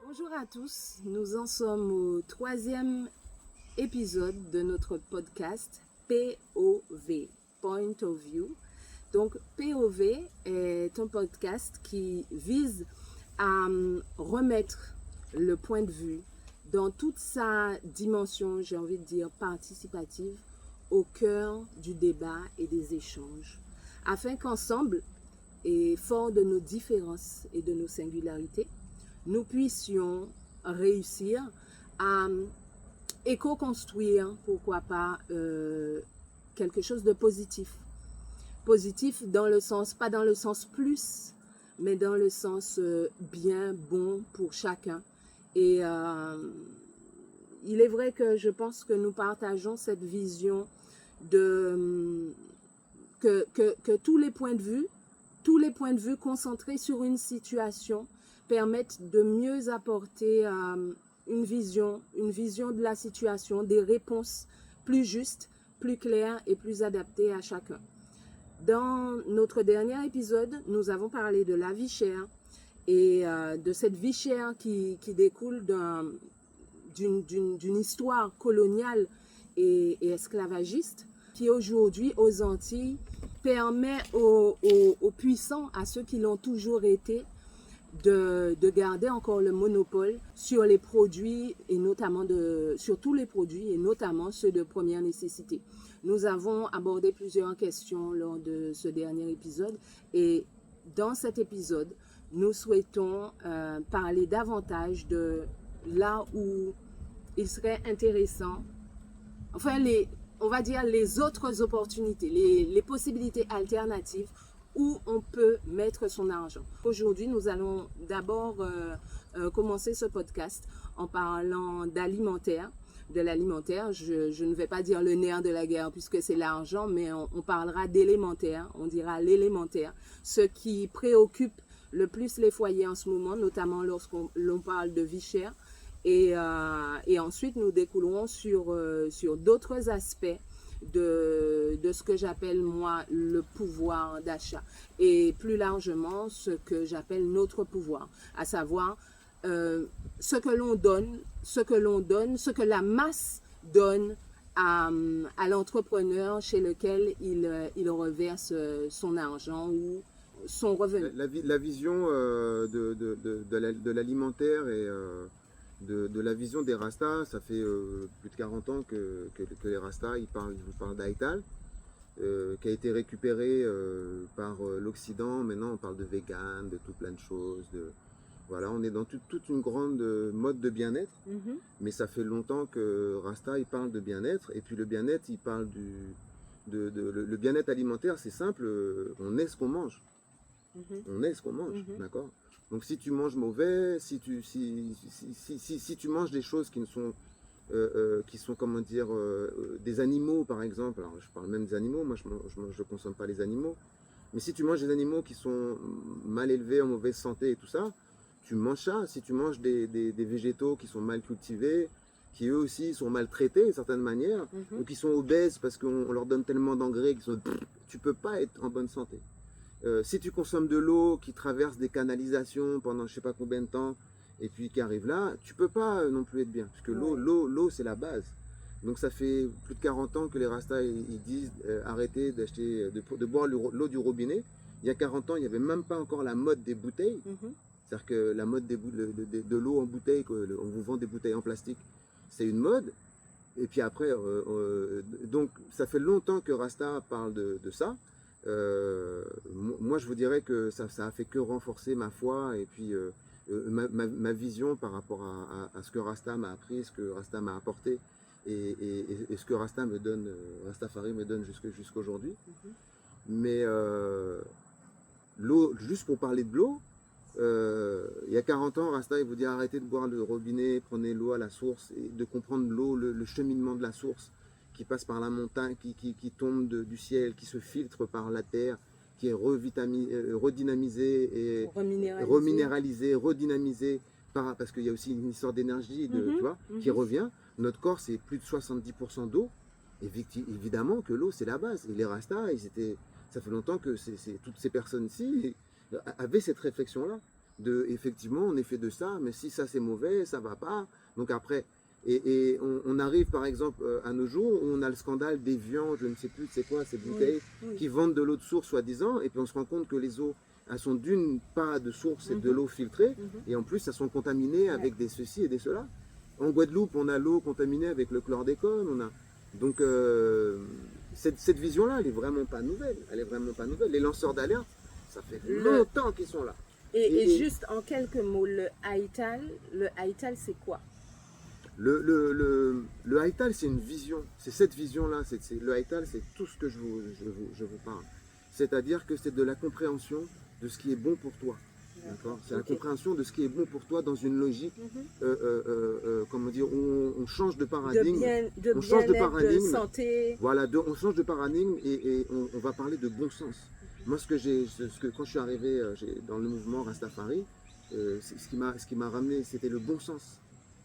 Bonjour à tous, nous en sommes au 3e épisode de notre podcast POV, Point of View. Donc POV est un podcast qui vise à remettre le point de vue dans toute sa dimension, j'ai envie de dire, participative, au cœur du débat et des échanges, afin qu'ensemble, et fort de nos différences et de nos singularités, nous puissions réussir à éco-construire, pourquoi pas, quelque chose de positif. Positif dans le sens, pas dans le sens plus, mais dans le sens bien, bon pour chacun. Et il est vrai que je pense que nous partageons cette vision de que tous les points de vue concentrés sur une situation permettent de mieux apporter une vision de la situation, des réponses plus justes, plus claires et plus adaptées à chacun. Dans notre dernier épisode, nous avons parlé de la vie chère et de cette vie chère qui découle d'une histoire coloniale et esclavagiste qui aujourd'hui aux Antilles permet aux puissants, à ceux qui l'ont toujours été, de garder encore le monopole sur les produits et notamment sur tous les produits et notamment ceux de première nécessité. Nous avons abordé plusieurs questions lors de ce dernier épisode et dans cet épisode, nous souhaitons parler davantage de là où il serait intéressant, enfin on va dire les autres opportunités, les possibilités alternatives où on peut mettre son argent. Aujourd'hui, nous allons d'abord commencer ce podcast en parlant d'alimentaire. De l'alimentaire, je ne vais pas dire le nerf de la guerre puisque c'est l'argent, mais on parlera d'élémentaire, on dira l'élémentaire, ce qui préoccupe le plus les foyers en ce moment, notamment lorsqu'on parle de vie chère. Et ensuite, nous découlerons sur d'autres aspects de ce que j'appelle moi le pouvoir d'achat et plus largement ce que j'appelle notre pouvoir, à savoir ce que l'on donne, ce que la masse donne à l'entrepreneur chez lequel il reverse son argent ou son revenu. La vision de l'alimentaire et de la vision des Rastas, ça fait plus de 40 ans que les Rastas, ils vous parlent d'Aïtal, qui a été récupéré par l'Occident. Maintenant, on parle de vegan, de tout plein de choses. Voilà, on est dans toute une grande mode de bien-être, mais ça fait longtemps que Rasta, il parle de bien-être. Et puis le bien-être, il parle le bien-être alimentaire, c'est simple, on est ce qu'on mange. On est ce qu'on mange, d'accord? Donc si tu manges mauvais, si tu manges des choses qui sont comment dire, des animaux par exemple, alors je parle même des animaux, moi je ne consomme pas les animaux, mais si tu manges des animaux qui sont mal élevés, en mauvaise santé et tout ça, tu manges ça. Si tu manges des végétaux qui sont mal cultivés, qui eux aussi sont maltraités d'une certaine manière, ou qui sont obèses parce qu'on leur donne tellement d'engrais tu peux pas être en bonne santé. Si tu consommes de l'eau qui traverse des canalisations pendant je sais pas combien de temps et puis qui arrive là, tu peux pas non plus être bien, parce que l'eau c'est la base. Donc ça fait plus de 40 ans que les Rastas ils disent arrêtez d'acheter, de boire l'eau du robinet. Il y a 40 ans, il n'y avait même pas encore la mode des bouteilles. C'est-à-dire que la mode de l'eau en bouteille, on vous vend des bouteilles en plastique, c'est une mode. Et puis après, donc ça fait longtemps que Rasta parle de ça. Moi je vous dirais que ça a fait que renforcer ma foi et puis ma vision par rapport à ce que Rasta m'a appris, ce que Rasta m'a apporté et ce que Rasta me donne, Rastafari me donne jusqu'aujourd'hui. Mais l'eau, juste pour parler de l'eau, il y a 40 ans, Rasta il vous dit arrêtez de boire le robinet, prenez l'eau à la source, et de comprendre l'eau, le cheminement de la source qui passe par la montagne, qui tombe du ciel, qui se filtre par la terre, qui est redynamisé et reminéralisé, redynamisé, parce qu'il y a aussi une histoire d'énergie tu vois, qui revient. Notre corps, c'est plus de 70% d'eau. Évidemment que l'eau, c'est la base. Et les Rastas, ça fait longtemps que toutes ces personnes-ci avaient cette réflexion-là. effectivement, on est fait de ça, mais si ça c'est mauvais, ça va pas. Donc après, et on arrive par exemple à nos jours où on a le scandale des viandes, je ne sais plus c'est quoi, ces bouteilles qui vendent de l'eau de source soi-disant, et puis on se rend compte que les eaux, elles sont d'une pas de source et de l'eau filtrée, et en plus elles sont contaminées avec des ceci et des cela. En Guadeloupe, on a l'eau contaminée avec le chlordécone, donc cette vision-là, elle est vraiment pas nouvelle. Elle est vraiment pas nouvelle. Les lanceurs d'alerte, ça fait longtemps qu'ils sont là. Et juste en quelques mots, le Haïtal, c'est quoi? Le Haïtal, c'est une vision. C'est cette vision-là. Le Haïtal, c'est tout ce que je vous parle. C'est-à-dire que c'est de la compréhension de ce qui est bon pour toi. D'accord. C'est la compréhension de ce qui est bon pour toi dans une logique, comment dire, où on change de paradigme. On change de paradigme. De santé. Voilà, on change de paradigme et on va parler de bon sens. Moi, quand je suis arrivé dans le mouvement Rastafari, ce qui m'a ramené, c'était le bon sens.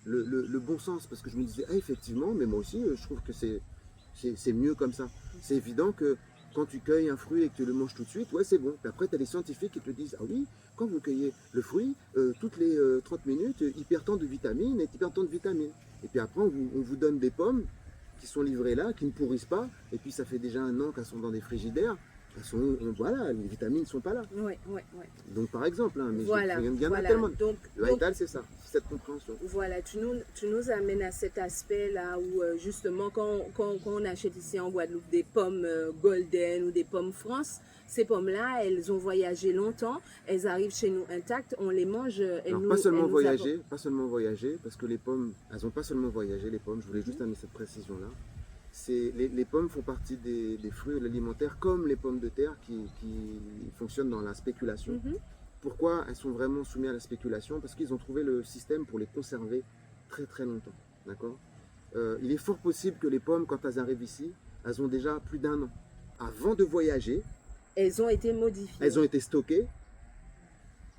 Le bon sens, parce que je me disais, ah, effectivement, mais moi aussi, je trouve que c'est mieux comme ça. C'est évident que quand tu cueilles un fruit et que tu le manges tout de suite, ouais, c'est bon. Puis après, tu as des scientifiques qui te disent, ah oui, quand vous cueillez le fruit, toutes les 30 minutes, il perd tant de vitamines et il perd tant de vitamines. Et puis après, on vous donne des pommes qui sont livrées là, qui ne pourrissent pas, et puis ça fait déjà 1 an qu'elles sont dans des frigidaires. Voilà, les vitamines ne sont pas là. Oui. Donc par exemple, mais voilà, il y en a tellement. Donc, le Haïtal, c'est ça, c'est cette compréhension. Voilà, tu nous amènes à cet aspect-là où justement quand on achète ici en Guadeloupe des pommes Golden ou des pommes France, ces pommes-là, elles ont voyagé longtemps, elles arrivent chez nous intactes, on les mange. Pas seulement voyager, parce que les pommes, elles n'ont pas seulement voyagé, les pommes, je voulais juste amener cette précision-là. Les pommes font partie des fruits alimentaires comme les pommes de terre qui fonctionnent dans la spéculation. Pourquoi elles sont vraiment soumises à la spéculation? Parce qu'ils ont trouvé le système pour les conserver très très longtemps. D'accord. Il est fort possible que les pommes, quand elles arrivent ici, elles ont déjà plus d'1 an. Avant de voyager, elles ont été modifiées. Elles ont été stockées,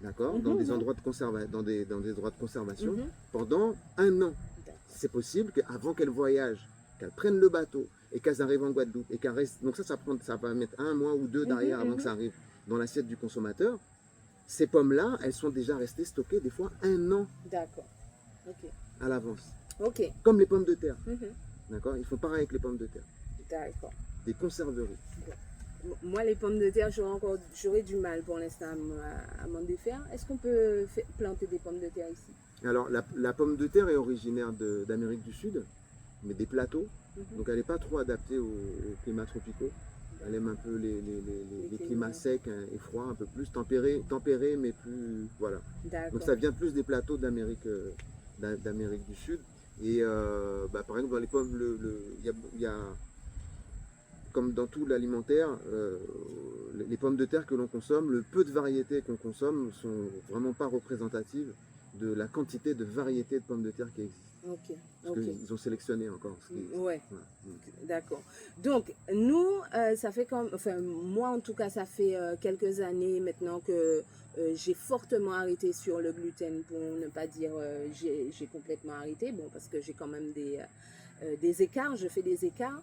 d'accord, dans des endroits de endroits de conservation pendant 1 an. C'est possible qu'avant qu'elles voyagent, qu'elles prennent le bateau et qu'elles arrivent en Guadeloupe et qu'elles restent. Donc ça va mettre 1 mois ou 2 derrière avant que ça arrive dans l'assiette du consommateur. Ces pommes-là, elles sont déjà restées stockées des fois 1 an. D'accord. À l'avance. Ok. Comme les pommes de terre. D'accord. Ils font pareil avec les pommes de terre. D'accord. Des conserveries. Moi, les pommes de terre, j'aurais du mal pour l'instant à m'en défaire. Est-ce qu'on peut planter des pommes de terre ici? Alors, la pomme de terre est originaire d'Amérique du Sud, mais des plateaux. Donc, elle n'est pas trop adaptée aux climats tropicaux. Elle aime un peu les climats secs et froids, un peu plus tempérés, mais plus. Voilà. Donc, ça vient plus des plateaux d'Amérique du Sud. Et par exemple, dans les pommes, il y a comme dans tout l'alimentaire, les pommes de terre que l'on consomme, le peu de variétés qu'on consomme ne sont vraiment pas représentatives de la quantité de variétés de pommes de terre qui existent. Parce qu'ils ont sélectionné encore. Ouais. D'accord. Donc, nous, ça fait moi en tout cas, ça fait quelques années maintenant que j'ai fortement arrêté sur le gluten, pour ne pas dire j'ai complètement arrêté, bon, parce que j'ai quand même des écarts, je fais des écarts.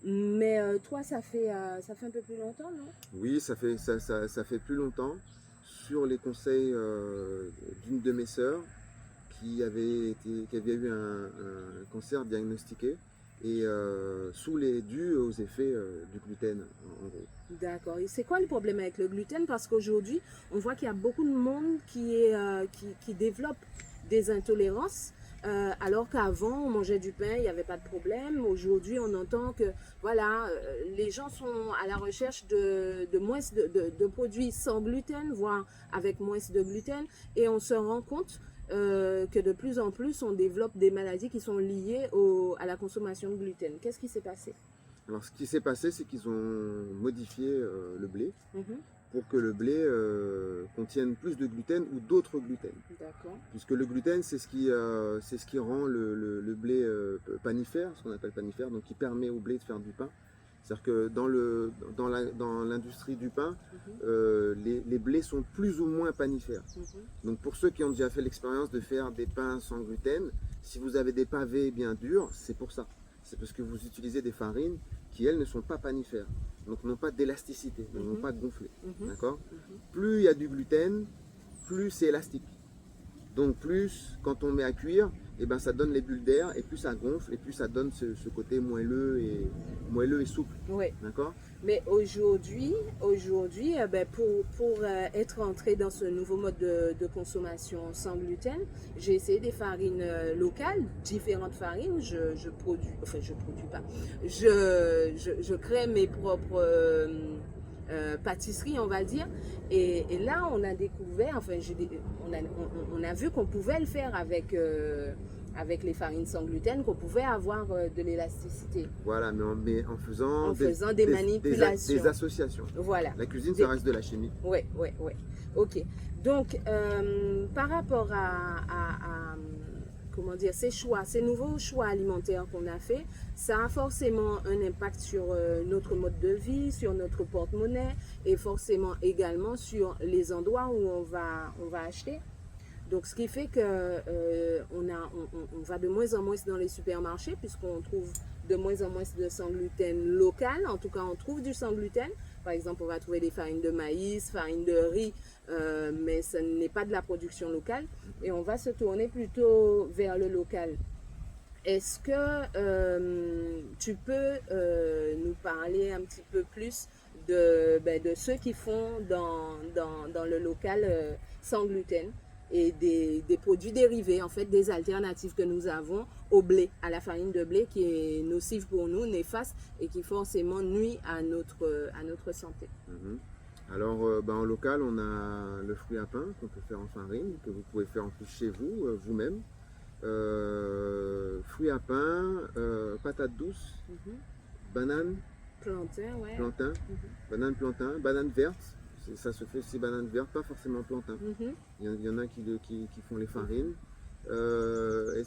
Mais toi, ça fait un peu plus longtemps, non? Oui, ça fait plus longtemps, sur les conseils d'une de mes sœurs qui avait eu un cancer diagnostiqué et dû aux effets du gluten, en gros. D'accord. Et c'est quoi le problème avec le gluten? Parce qu'aujourd'hui, on voit qu'il y a beaucoup de monde qui développe des intolérances. Alors qu'avant, on mangeait du pain, il n'y avait pas de problème. Aujourd'hui, on entend que voilà, les gens sont à la recherche de produits sans gluten, voire avec moins de gluten. Et on se rend compte que de plus en plus, on développe des maladies qui sont liées à la consommation de gluten. Qu'est-ce qui s'est passé? Alors, ce qui s'est passé, c'est qu'ils ont modifié le blé. Pour que le blé contienne plus de gluten ou d'autres gluten. D'accord. Puisque le gluten, c'est ce qui rend le blé panifère, ce qu'on appelle panifère, donc qui permet au blé de faire du pain. C'est-à-dire que dans l'industrie du pain, les blés sont plus ou moins panifères. Donc pour ceux qui ont déjà fait l'expérience de faire des pains sans gluten, si vous avez des pavés bien durs, c'est pour ça. C'est parce que vous utilisez des farines qui, elles, ne sont pas panifères. Donc n'ont pas d'élasticité, n'ont pas gonflé. D'accord. Plus il y a du gluten, plus c'est élastique. Donc plus, quand on met à cuire, et ben ça donne les bulles d'air, et plus ça gonfle, et plus ça donne ce côté moelleux et souple. Oui. D'accord? Mais aujourd'hui, ben, pour être entré dans ce nouveau mode de consommation sans gluten, j'ai essayé des farines locales, différentes farines. Je produis, enfin je produis pas, je crée mes propres pâtisseries, on va dire. Et là, on a découvert, enfin on a vu qu'on pouvait le faire avec les farines sans gluten, qu'on pouvait avoir de l'élasticité. Voilà, mais en faisant, des manipulations. Des associations. Voilà. La cuisine, ça reste de la chimie. Oui. Ok. Donc, par rapport comment dire, ces nouveaux choix alimentaires qu'on a fait, ça a forcément un impact sur notre mode de vie, sur notre porte-monnaie et forcément également sur les endroits où on va acheter. Donc, ce qui fait que on va de moins en moins dans les supermarchés puisqu'on trouve de moins en moins de sans gluten local. En tout cas, on trouve du sans gluten. Par exemple, on va trouver des farines de maïs, farines de riz, mais ce n'est pas de la production locale. Et on va se tourner plutôt vers le local. Est-ce que tu peux nous parler un petit peu plus de ceux qui font dans le local sans gluten et des produits dérivés, en fait, des alternatives que nous avons au blé, à la farine de blé qui est nocive pour nous, néfaste et qui forcément nuit à notre santé. Alors, en local, on a le fruit à pain qu'on peut faire en farine, que vous pouvez faire en plus chez vous, vous-même. Fruits à pain, patates douces, bananes, plantain, banane verte. Ça se fait aussi banane verte, pas forcément plantain. Il y en a qui font les farines. Le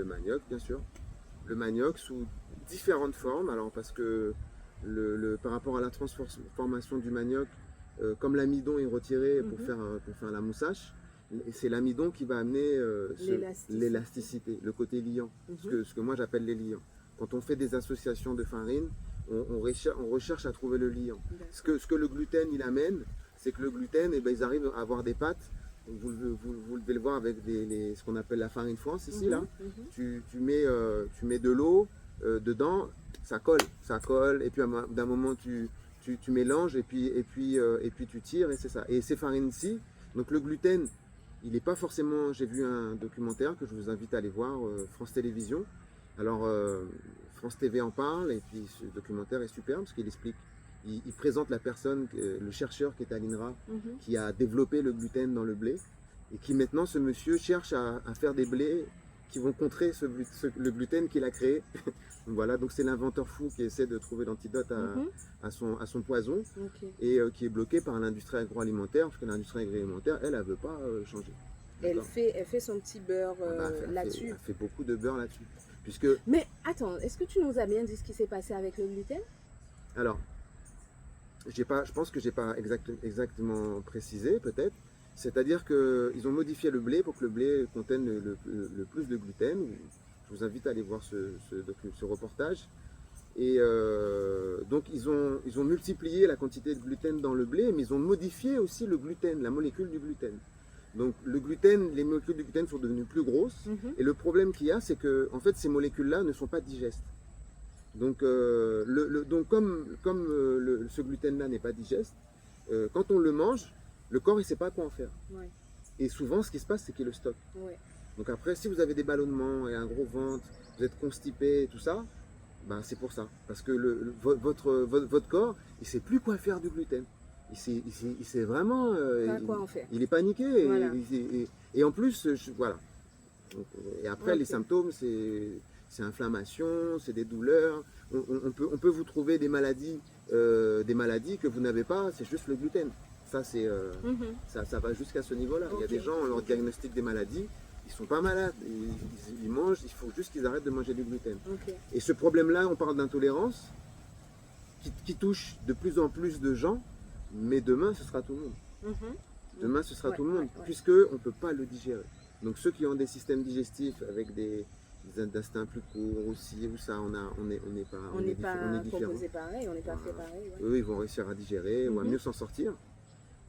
manioc, bien sûr. Le manioc sous différentes formes. Alors parce que par rapport à la transformation du manioc, comme l'amidon est retiré pour faire la moussache, c'est l'amidon qui va amener l'élasticité, le côté liant, ce que moi j'appelle les liants. Quand on fait des associations de farine, on recherche à trouver le liant. Ce que le gluten il amène, c'est que le gluten, ils arrivent à avoir des pâtes. Vous devez le voir avec ce qu'on appelle la farine France ici là. Tu mets de l'eau dedans, ça colle, et puis d'un moment tu mélanges et puis tu tires et c'est ça. Et ces farines-ci, donc le gluten, il n'est pas forcément. J'ai vu un documentaire que je vous invite à aller voir, France Télévisions. Alors France TV en parle et puis ce documentaire est superbe parce qu'il explique. Il présente la personne, le chercheur qui est à l'INRA, qui a développé le gluten dans le blé et qui maintenant, ce monsieur, cherche à faire des blés qui vont contrer le gluten qu'il a créé. Voilà, donc c'est l'inventeur fou qui essaie de trouver l'antidote à son poison et qui est bloqué par l'industrie agroalimentaire parce que l'industrie agroalimentaire, elle ne veut pas changer. Elle fait son petit beurre là-dessus. Elle fait beaucoup de beurre là-dessus. Mais attends, est-ce que tu nous as bien dit ce qui s'est passé avec le gluten? Alors, je pense que je n'ai pas exactement précisé, peut-être. C'est-à-dire qu'ils ont modifié le blé pour que le blé contienne le plus de gluten. Je vous invite à aller voir ce reportage. Et donc, ils ont multiplié la quantité de gluten dans le blé, mais ils ont modifié aussi le gluten, la molécule du gluten. Donc, les molécules du gluten sont devenues plus grosses. Et le problème qu'il y a, c'est que en fait, ces molécules-là ne sont pas digestes. Donc, comme ce gluten-là n'est pas digeste, quand on le mange, le corps il ne sait pas quoi en faire. Et souvent, ce qui se passe, c'est qu'il le stocke. Donc après, si vous avez des ballonnements et un gros ventre, vous êtes constipé, tout ça, c'est pour ça. Parce que votre corps, il ne sait plus quoi faire du gluten. Il sait vraiment... quoi en faire. Il est paniqué. Voilà. Et en plus, voilà. Donc, et après, les symptômes, c'est inflammation, c'est des douleurs. On peut vous trouver des maladies que vous n'avez pas, c'est juste le gluten. Ça, ça va jusqu'à ce niveau-là. Il y a des gens, on leur diagnostique des maladies, ils ne sont pas malades. Ils mangent, il faut juste qu'ils arrêtent de manger du gluten. Et ce problème-là, on parle d'intolérance qui touche de plus en plus de gens, mais demain, ce sera tout le monde. Demain, ce sera tout le monde, puisqu'on ne peut pas le digérer. Donc ceux qui ont des systèmes digestifs avec des instincts plus courts aussi, ou ça, on est composé pareil, on n'est pas fait pareil. Eux, ils vont réussir à digérer ou à mieux s'en sortir.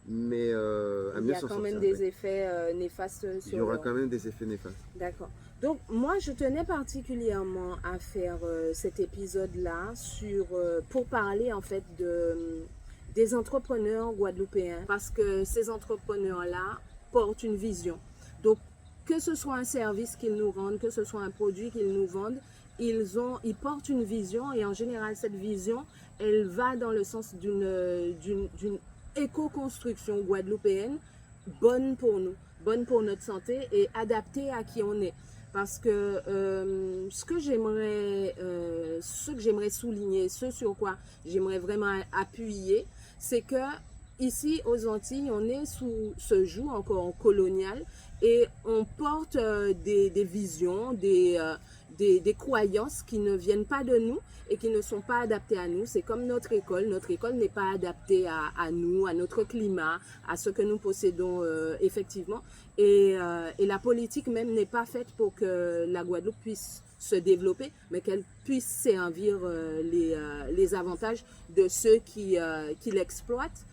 mais à Il y mieux a s'en quand sortir même avec. des effets néfastes Il y sur aura leur... quand même des effets néfastes. D'accord. Donc moi, je tenais particulièrement à faire cet épisode-là pour parler en fait des entrepreneurs guadeloupéens parce que ces entrepreneurs-là portent une vision. Donc que ce soit un service qu'ils nous rendent, que ce soit un produit qu'ils nous vendent, ils portent une vision et en général cette vision, elle va dans le sens d'une éco-construction guadeloupéenne bonne pour nous, bonne pour notre santé et adaptée à qui on est. Parce que ce que j'aimerais souligner, ce sur quoi j'aimerais vraiment appuyer, c'est que ici aux Antilles, on est sous ce joug encore colonial et on porte des visions, des croyances qui ne viennent pas de nous et qui ne sont pas adaptées à nous. C'est comme notre école. Notre école n'est pas adaptée à nous, à notre climat, à ce que nous possédons effectivement. Et la politique même n'est pas faite pour que la Guadeloupe puisse se développer, mais qu'elle puisse servir les avantages de ceux qui l'exploitent.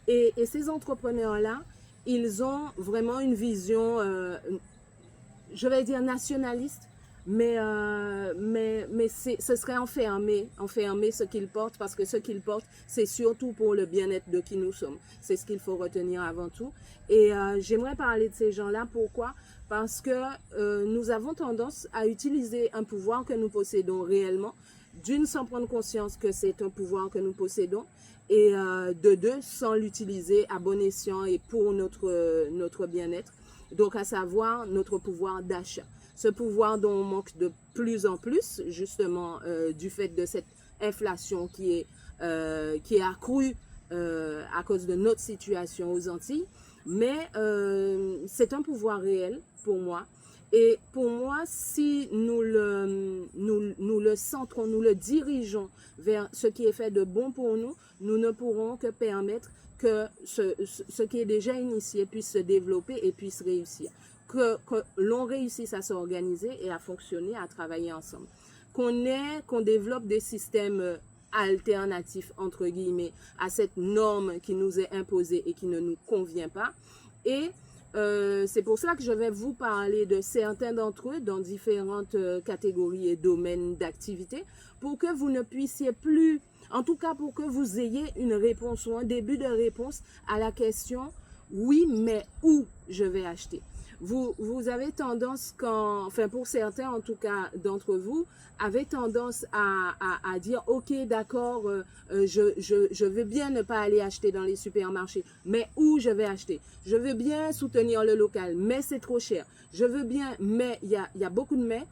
Et ces entrepreneurs-là, ils ont vraiment une vision, je vais dire nationaliste, mais ce serait enfermer ce qu'ils portent, parce que ce qu'ils portent, c'est surtout pour le bien-être de qui nous sommes. C'est ce qu'il faut retenir avant tout. Et j'aimerais parler de ces gens-là. Pourquoi? Parce que nous avons tendance à utiliser un pouvoir que nous possédons réellement, d'une, sans prendre conscience que c'est un pouvoir que nous possédons, et de deux, sans l'utiliser à bon escient et pour notre bien-être. Donc, à savoir notre pouvoir d'achat. Ce pouvoir dont on manque de plus en plus, justement, du fait de cette inflation qui est accrue à cause de notre situation aux Antilles. Mais c'est un pouvoir réel pour moi. Et pour moi, si nous le centrons, nous le dirigeons vers ce qui est fait de bon pour nous, nous ne pourrons que permettre que ce qui est déjà initié puisse se développer et puisse réussir. Que l'on réussisse à s'organiser et à fonctionner, à travailler ensemble. Qu'on développe des systèmes alternatifs, entre guillemets, à cette norme qui nous est imposée et qui ne nous convient pas. Et c'est pour ça que je vais vous parler de certains d'entre eux dans différentes catégories et domaines d'activité pour que vous ne puissiez plus, en tout cas pour que vous ayez une réponse ou un début de réponse à la question « Oui, mais où je vais acheter ?» Vous avez tendance, enfin pour certains en tout cas d'entre vous, avez tendance à dire « Ok, d'accord, je veux bien ne pas aller acheter dans les supermarchés, mais où je vais acheter? Je veux bien soutenir le local, mais c'est trop cher. Je veux bien, mais il y a beaucoup de mais. »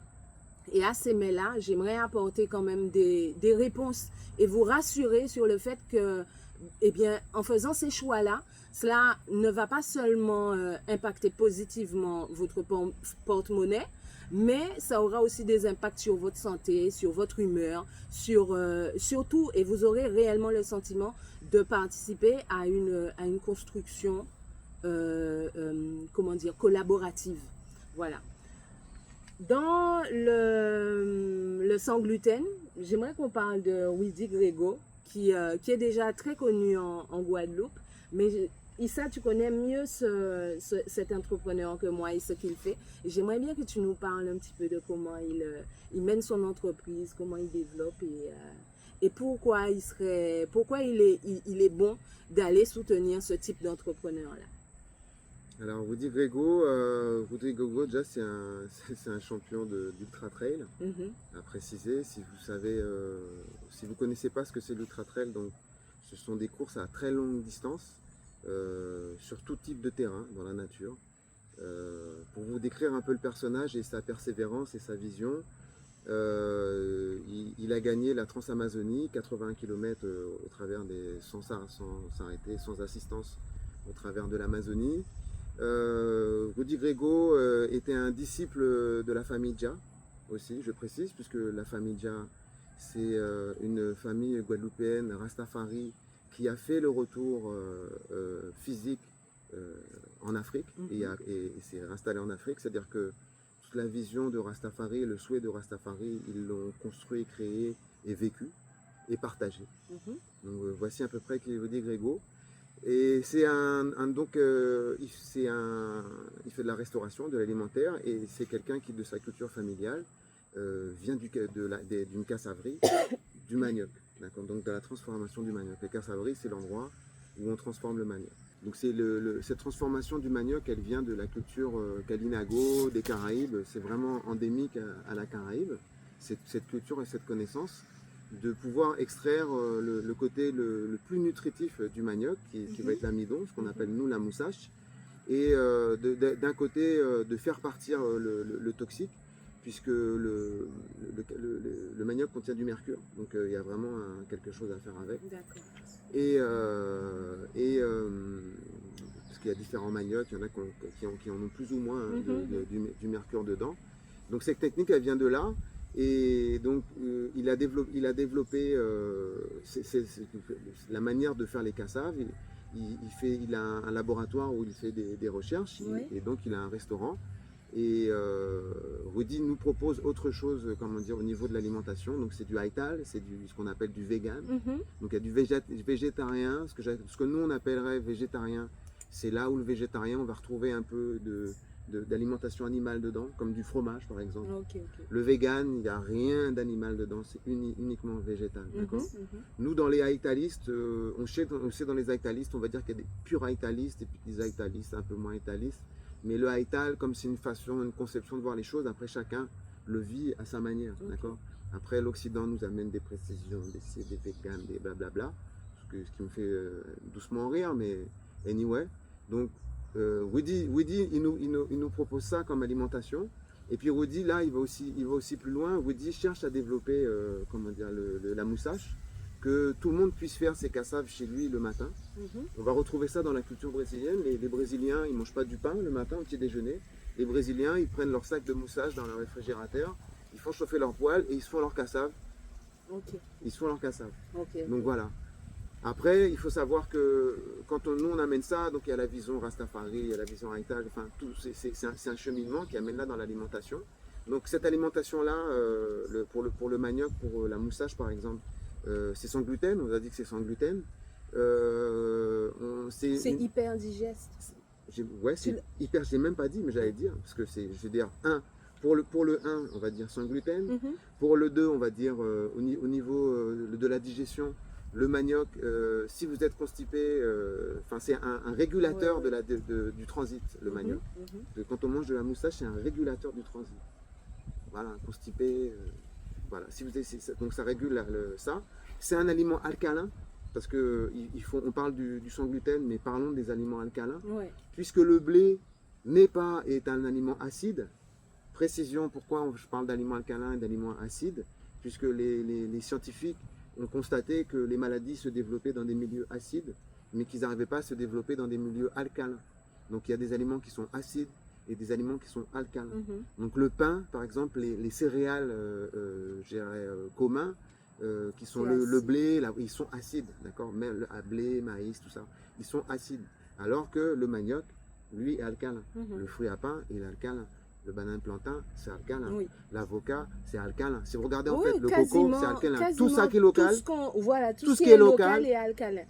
Et à ces mais-là, j'aimerais apporter quand même des réponses et vous rassurer sur le fait que, eh bien, en faisant ces choix-là, cela ne va pas seulement impacter positivement votre porte-monnaie, mais ça aura aussi des impacts sur votre santé, sur votre humeur, sur tout, et vous aurez réellement le sentiment de participer à une construction, comment dire, collaborative. Voilà. Dans le sans gluten, j'aimerais qu'on parle de Wildy Grégo, qui est déjà très connu en Guadeloupe. Mais Issa, tu connais mieux cet entrepreneur que moi et ce qu'il fait. J'aimerais bien que tu nous parles un petit peu de comment il mène son entreprise, comment il développe et pourquoi il est bon d'aller soutenir ce type d'entrepreneur-là. Alors, Rudy Grego, déjà, c'est un champion d'ultra trail. À préciser, si vous connaissez pas ce que c'est l'ultra trail, donc ce sont des courses à très longue distance sur tout type de terrain dans la nature. Pour vous décrire un peu le personnage et sa persévérance et sa vision, il a gagné la Trans-Amazonie, 80 km au travers sans s'arrêter, sans assistance au travers de l'Amazonie. Rudy Grego était un disciple de la famille Dia aussi, je précise, puisque la famille Dia, c'est une famille guadeloupéenne, Rastafari, qui a fait le retour physique en Afrique et s'est installé en Afrique. C'est-à-dire que toute la vision de Rastafari, le souhait de Rastafari, ils l'ont construit, créé et vécu et partagé. Donc voici à peu près qui est Rudy Grego. Et c'est il fait de la restauration, de l'alimentaire, et c'est quelqu'un qui, de sa culture familiale, vient d'une cassaverie, du manioc, d'accord, donc de la transformation du manioc. La cassaverie, c'est l'endroit où on transforme le manioc. Donc cette transformation du manioc, elle vient de la culture Kalinago, des Caraïbes, c'est vraiment endémique à la Caraïbe, cette culture et cette connaissance, de pouvoir extraire le côté le plus nutritif du manioc, qui va être l'amidon, ce qu'on appelle nous la moussache, et d'un côté de faire partir le toxique, puisque le manioc contient du mercure, donc il y a vraiment quelque chose à faire avec. D'accord. Et parce qu'il y a différents maniocs, il y en a qui en ont plus ou moins du mercure dedans. Donc cette technique, elle vient de là. Et donc il a développé la manière de faire les cassaves. Il a un laboratoire où il fait des recherches, Oui. et donc il a un restaurant. Et Rudy nous propose autre chose, comment dire, au niveau de l'alimentation. Donc c'est du Haïtal, c'est ce qu'on appelle du vegan. Donc il y a du végétarien, ce que nous on appellerait végétarien. C'est là où le végétarien, on va retrouver un peu d'alimentation animale dedans, comme du fromage par exemple. Ok. Le vegan, il n'y a rien d'animal dedans, c'est uniquement végétal. D'accord. Nous, dans les haïtalistes, on sait dans les haïtalistes, on va dire qu'il y a des purs haïtalistes et puis des haïtalistes un peu moins haïtalistes. Mais le haïtal, comme c'est une conception de voir les choses, après chacun le vit à sa manière. D'accord. Après, l'Occident nous amène des précisions, des véganes, des blablabla, ce qui me fait doucement rire, mais anyway. Donc, Woody il nous propose ça comme alimentation. Et puis Woody, là, il va aussi plus loin. Woody cherche à développer comment dire, la moussache, que tout le monde puisse faire ses cassaves chez lui le matin. On va retrouver ça dans la culture brésilienne. Les Brésiliens, ils ne mangent pas du pain le matin au petit déjeuner. Les Brésiliens, ils prennent leur sac de moussage dans le réfrigérateur, ils font chauffer leur poêle et ils se font leur cassave. Ils se font leur cassave. Donc voilà. Après, il faut savoir que quand nous on amène ça, donc il y a la vision Rastafari, il y a la vision Haïtal, enfin c'est un cheminement qui amène là dans l'alimentation. Donc cette alimentation-là, pour le manioc, pour la moussage par exemple, c'est sans gluten, on a dit que c'est sans gluten. C'est hyper digeste. Ouais, c'est hyper, je l'ai même pas dit, mais j'allais dire, parce que je veux dire, pour le 1, on va dire sans gluten. Pour le 2, on va dire au niveau de la digestion, le manioc, si vous êtes constipé, c'est un régulateur du transit, le manioc. Quand on mange de la moustache, c'est un régulateur du transit. Voilà, constipé, voilà. Donc ça régule ça. C'est un aliment alcalin, parce que on parle du sans gluten, mais parlons des aliments alcalins. Puisque le blé est un aliment acide. Précision, pourquoi je parle d'aliments alcalins et d'aliments acides, puisque les scientifiques ont constaté que les maladies se développaient dans des milieux acides, mais qu'ils n'arrivaient pas à se développer dans des milieux alcalins. Donc il y a des aliments qui sont acides et des aliments qui sont alcalins. Donc le pain, par exemple, les céréales communs, qui sont le blé, ils sont acides, d'accord, mais le blé, maïs, tout ça, ils sont acides. Alors que le manioc, lui, est alcalin. Le fruit à pain, il est alcalin. Le banane plantain, c'est alcalin. L'avocat, c'est alcalin. Si vous regardez en fait, le coco, c'est alcalin. Tout ça qui est local, tout ce qui est local est alcalin.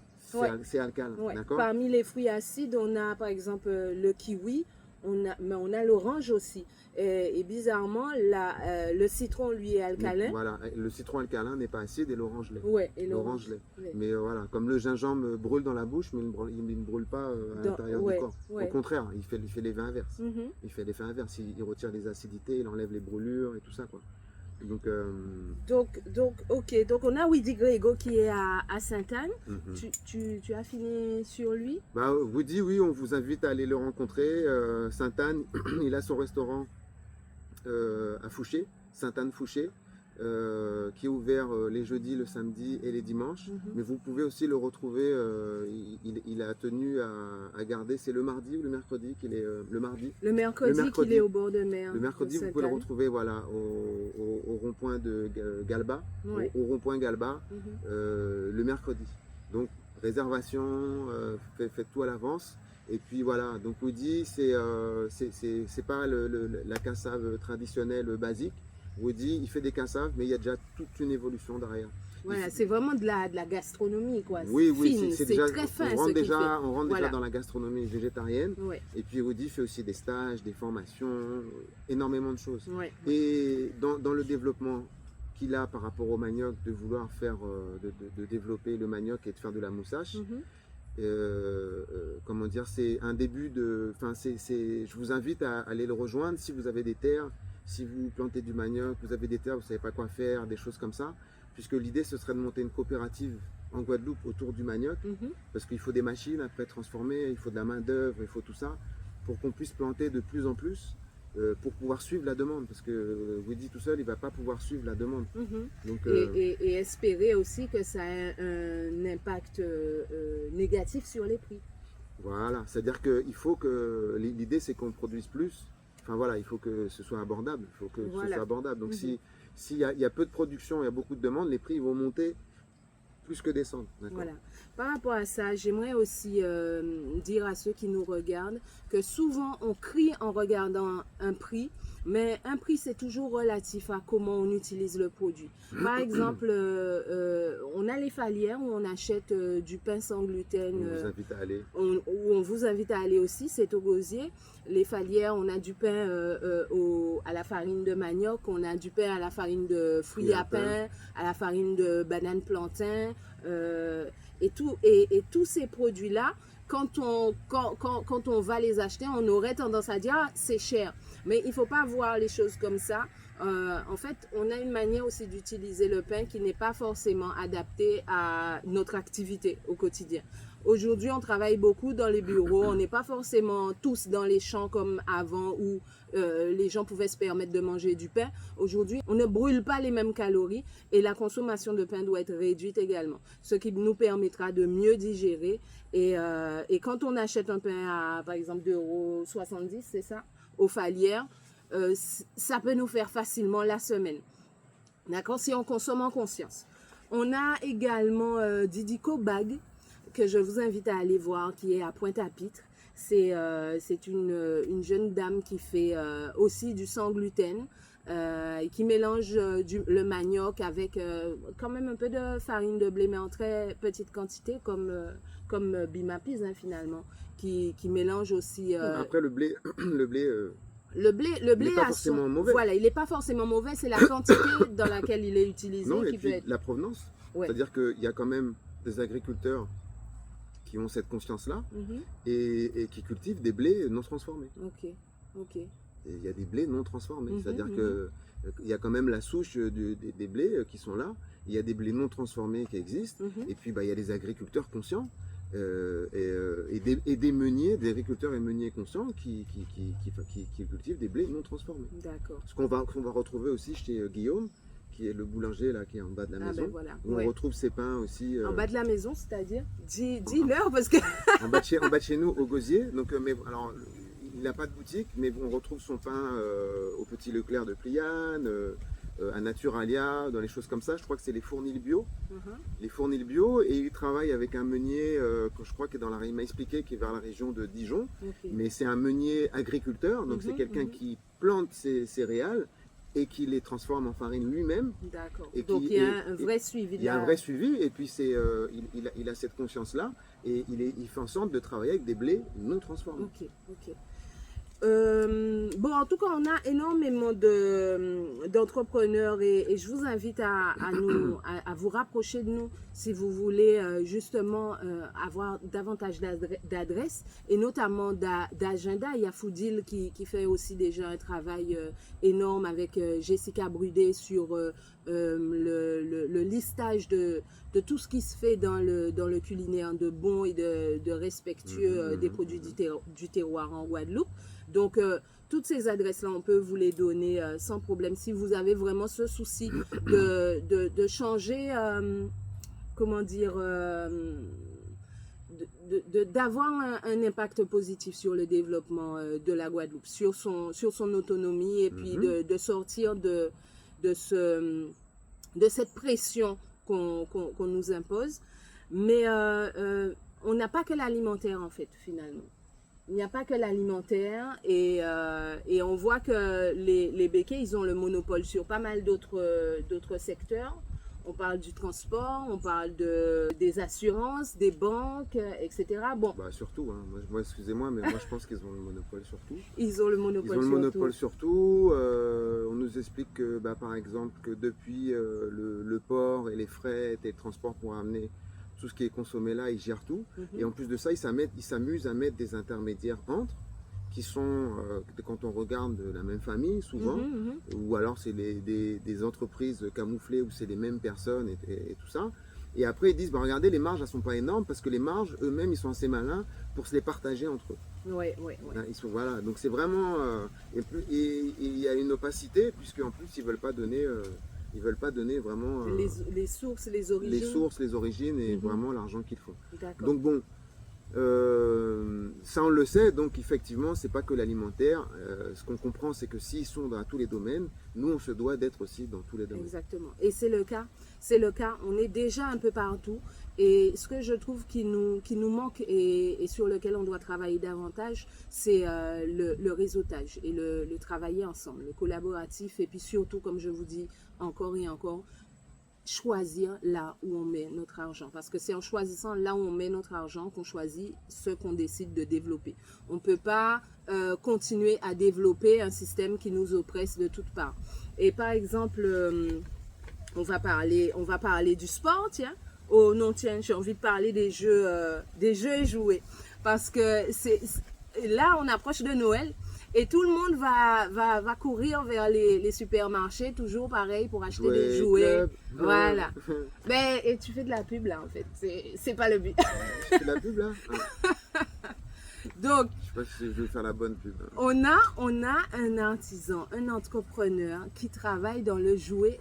C'est alcalin. D'accord. Parmi les fruits acides, on a par exemple le kiwi, mais on a l'orange aussi. Et bizarrement, le citron, lui, est alcalin. Voilà, le citron alcalin n'est pas acide et l'orange l'est. Ouais, et l'orange l'est. Mais voilà, comme le gingembre brûle dans la bouche, mais il ne brûle pas à l'intérieur du corps. Au contraire, il fait l'effet inverse. Il fait l'effet inverse. Il retire les acidités, il enlève les brûlures et tout ça, quoi. Donc on a Woody Grégo qui est à Sainte-Anne. Tu as fini sur lui? Woody, oui, on vous invite à aller le rencontrer. Sainte-Anne, il a son restaurant à Fouché, Sainte-Anne-Fouché, qui est ouvert les jeudis, le samedi et les dimanches. Mais vous pouvez aussi le retrouver, il a tenu à garder, c'est le mardi ou le mercredi qu'il est le mardi. Le mercredi qu'il est au bord de mer. Le mercredi, vous pouvez le retrouver voilà, au rond-point de Galba, au rond-point Galba, le mercredi. Donc réservation, faites tout à l'avance. Et puis voilà, donc Woody, c'est pas la cassave traditionnelle basique. Woody, il fait des cassaves, mais il y a déjà toute une évolution derrière. Voilà, c'est vraiment de la gastronomie, quoi. Oui, oui, Fine, c'est déjà, très fin on rentre ce qu'il déjà, fait. on rentre Voilà. déjà dans la gastronomie végétarienne. Ouais, Et puis Rudy fait aussi des stages, des formations, énormément de choses. ouais. Et dans le développement qu'il a par rapport au manioc, de vouloir faire, de développer le manioc et de faire de la moussache, Mhm. comment dire, c'est un début de. Enfin, je vous invite à aller le rejoindre si vous avez des terres, si vous plantez du manioc, vous avez des terres, vous ne savez pas quoi faire, des choses comme ça. Puisque l'idée, ce serait de monter une coopérative en Guadeloupe autour du manioc, Mhm. parce qu'il faut des machines après transformer, il faut de la main-d'œuvre, il faut tout ça, pour qu'on puisse planter de plus en plus, pour pouvoir suivre la demande. Parce que Woody tout seul, il ne va pas pouvoir suivre la demande. Mhm. Donc, Et espérer aussi que ça ait un impact négatif sur les prix. voilà, c'est-à-dire qu'il faut que. L'idée, c'est qu'on produise plus. Enfin voilà, il faut que ce soit abordable. Il faut que ce Voilà. soit abordable. Donc, Mhm. s'il y a peu de production, il y a beaucoup de demandes, les prix vont monter plus que descendre. Voilà. Par rapport à ça, j'aimerais aussi dire à ceux qui nous regardent que souvent on crie en regardant un prix, mais un prix c'est toujours relatif à comment on utilise le produit. Par exemple, on a les falières où on achète du pain sans gluten. On vous invite à aller. Où on vous invite à aller aussi, c'est au gosier. Les falières, on a du pain à la farine de manioc, on a du pain à la farine de fruits à pain, à la farine de banane plantain, et tous ces produits-là, quand on va les acheter, on aurait tendance à dire ah, c'est cher. Mais il ne faut pas voir les choses comme ça. En fait, on a une manière aussi d'utiliser le pain qui n'est pas forcément adaptée à notre activité au quotidien. Aujourd'hui, on travaille beaucoup dans les bureaux. On n'est pas forcément tous dans les champs comme avant où les gens pouvaient se permettre de manger du pain. Aujourd'hui, on ne brûle pas les mêmes calories et la consommation de pain doit être réduite également, ce qui nous permettra de mieux digérer. Et quand on achète un pain à, par exemple, 2,70 €, c'est ça, aux falières, ça peut nous faire facilement la semaine. D'accord? Si on consomme en conscience. On a également Didico Bag, que je vous invite à aller voir, qui est à Pointe-à-Pitre. C'est une jeune dame qui fait aussi du sans gluten, qui mélange le manioc avec quand même un peu de farine de blé, mais en très petite quantité, comme Bimapis finalement, qui mélange aussi... Après, le blé, le blé, le blé il n'est pas forcément mauvais. Voilà, il n'est pas forcément mauvais, c'est la quantité dans laquelle il est utilisé Non, et qui puis peut être... la provenance. Ouais. C'est-à-dire qu'il y a quand même des agriculteurs qui ont cette conscience-là et qui cultivent des blés non transformés. Ok, ok. Et il y a des blés non transformés. C'est-à-dire qu'il y a quand même la souche des blés qui sont là. Il y a des blés non transformés qui existent. Et puis, il y a des agriculteurs conscients et des meuniers, des agriculteurs et meuniers conscients qui cultivent des blés non transformés. D'accord. Ce qu'on va retrouver aussi chez Guillaume, qui est le boulanger là, qui est en bas de la maison. Ben voilà. Où on retrouve ses pains aussi. En bas de la maison, c'est-à-dire dis-leur parce que... en bas de chez nous, au Gosier. Donc, alors, il n'a pas de boutique, mais on retrouve son pain au Petit Leclerc de Pliane, à Naturalia, dans les choses comme ça. Je crois que c'est les fournils bio. Les fournils bio, et il travaille avec un meunier, que je crois que il m'a expliqué, qui est vers la région de Dijon. Mais c'est un meunier agriculteur, donc c'est quelqu'un qui plante ses céréales et qui les transforme en farine lui-même. D'accord. Donc il y a un vrai suivi. Il y a un vrai suivi, et puis il a cette conscience-là, et il fait en sorte de travailler avec des blés non transformés. Ok, ok. Bon, en tout cas, on a énormément d'entrepreneurs et je vous invite à vous rapprocher de nous si vous voulez justement avoir davantage d'adresses et notamment d'agenda. Il y a Foodil qui fait aussi déjà un travail énorme avec Jessica Brudet sur le listage de tout ce qui se fait dans le culinaire de bon et de respectueux des produits du terroir en Guadeloupe. Donc, toutes ces adresses-là, on peut vous les donner sans problème. Si vous avez vraiment ce souci de changer, comment dire, d'avoir un impact positif sur le développement de la Guadeloupe, sur son autonomie et puis de sortir de cette pression qu'on nous impose. Mais on n'a pas que l'alimentaire, en fait, finalement. Il n'y a pas que l'alimentaire et on voit que les béquets, ils ont le monopole sur pas mal d'autres secteurs. On parle du transport, on parle des assurances, des banques, etc. Bon, Bah, surtout, hein. Moi, excusez-moi, mais moi je pense qu'ils ont le monopole sur tout. ils ont le Ils monopole ont le sur monopole tout. sur tout. On nous explique que, bah, par exemple, que depuis le port et les frais et le transport pour amener tout ce qui est consommé là, ils gèrent tout. Et en plus de ça, ils s'amusent à mettre des intermédiaires entre, qui sont, quand on regarde, de la même famille, souvent, ou alors c'est des entreprises camouflées où c'est les mêmes personnes et tout ça. Et après, ils disent, bah, regardez, les marges, elles sont pas énormes parce que les marges, eux-mêmes, ils sont assez malins pour se les partager entre eux. Oui, oui, oui. Hein, voilà, donc c'est vraiment. Et il y a une opacité, puisque en plus, ils veulent pas donner vraiment Les sources, les les origines. sources, les origines et Mhm. vraiment l'argent qu'il faut. D'accord. Donc bon, ça on le sait, donc effectivement, c'est pas que l'alimentaire. Ce qu'on comprend, c'est que s'ils sont dans tous les domaines, nous on se doit d'être aussi dans tous les domaines. Exactement. Et c'est le cas. C'est le cas. On est déjà un peu partout. Et ce que je trouve qui nous manque et sur lequel on doit travailler davantage, c'est le réseautage et le travailler ensemble, le collaboratif. Et puis surtout, comme je vous dis encore et encore, choisir là où on met notre argent. Parce que c'est en choisissant là où on met notre argent qu'on choisit ce qu'on décide de développer. On ne peut pas continuer à développer un système qui nous oppresse de toutes parts. Et par exemple, on va parler du sport, tiens. Oh non, tiens, j'ai envie de parler des jeux et jouets. Parce que là, on approche de Noël. Et tout le monde va courir vers les supermarchés, toujours pareil, pour acheter des jouets. Club. Voilà. Mais et tu fais de la pub là, en fait. C'est pas le but. Je fais de la pub là. Donc, Je sais pas si je vais faire la bonne pub. on a un artisan, un entrepreneur qui travaille dans le jouet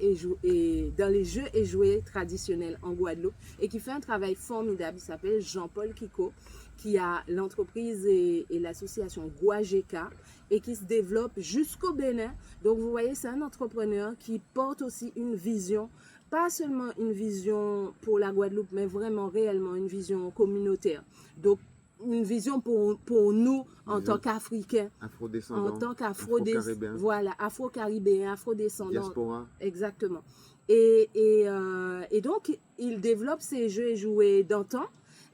dans les jeux et jouets traditionnels en Guadeloupe et qui fait un travail formidable. Il s'appelle Jean-Paul Kiko, qui a l'entreprise et l'association Guajeka et qui se développe jusqu'au Bénin. Donc vous voyez, c'est un entrepreneur qui porte aussi une vision, pas seulement une vision pour la Guadeloupe, mais vraiment réellement une vision communautaire. Donc une vision pour nous en tant qu'Africains, Afro-descendants, en tant Afro-caribéens, voilà, Afro-Caribéens, Afro-descendants. diaspora. Exactement. Et donc, il développe ces jeux et jouets d'antan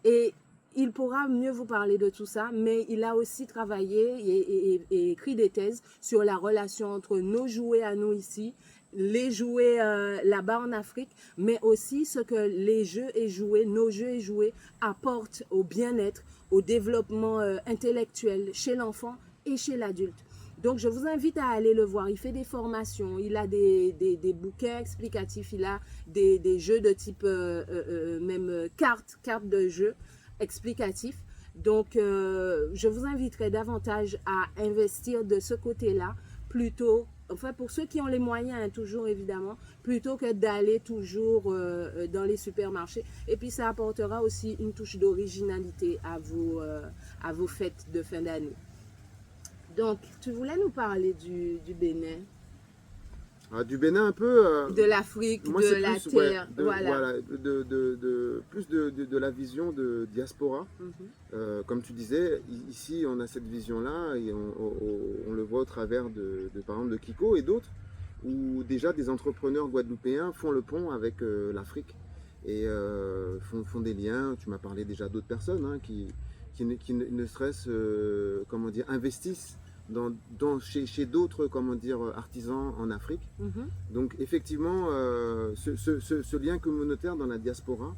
et il pourra mieux vous parler de tout ça, mais il a aussi travaillé et écrit des thèses sur la relation entre nos jouets à nous ici, les jouets là-bas en Afrique, mais aussi ce que les jeux et jouets, nos jeux et jouets apportent au bien-être, au développement intellectuel chez l'enfant et chez l'adulte. Donc, je vous invite à aller le voir. Il fait des formations, il a des bouquins explicatifs, il a des jeux de type même cartes de jeu explicatifs. Donc, je vous inviterai davantage à investir de ce côté-là plutôt, enfin pour ceux qui ont les moyens, hein, toujours évidemment, plutôt que d'aller toujours dans les supermarchés. Et puis, ça apportera aussi une touche d'originalité à vos fêtes de fin d'année. Donc, tu voulais nous parler du Bénin, Du Bénin un peu. de l'Afrique, Moi, de c'est la plus, terre, ouais, voilà. plus de la vision de diaspora. Comme tu disais, ici, on a cette vision-là et on le voit au travers par exemple, de Kiko et d'autres, où déjà des entrepreneurs guadeloupéens font le pont avec l'Afrique et font des liens. Tu m'as parlé déjà d'autres personnes hein, qui ne serait-ce, comment dire, investissent chez d'autres, comment dire, artisans en Afrique. Donc effectivement, ce lien communautaire dans la diaspora,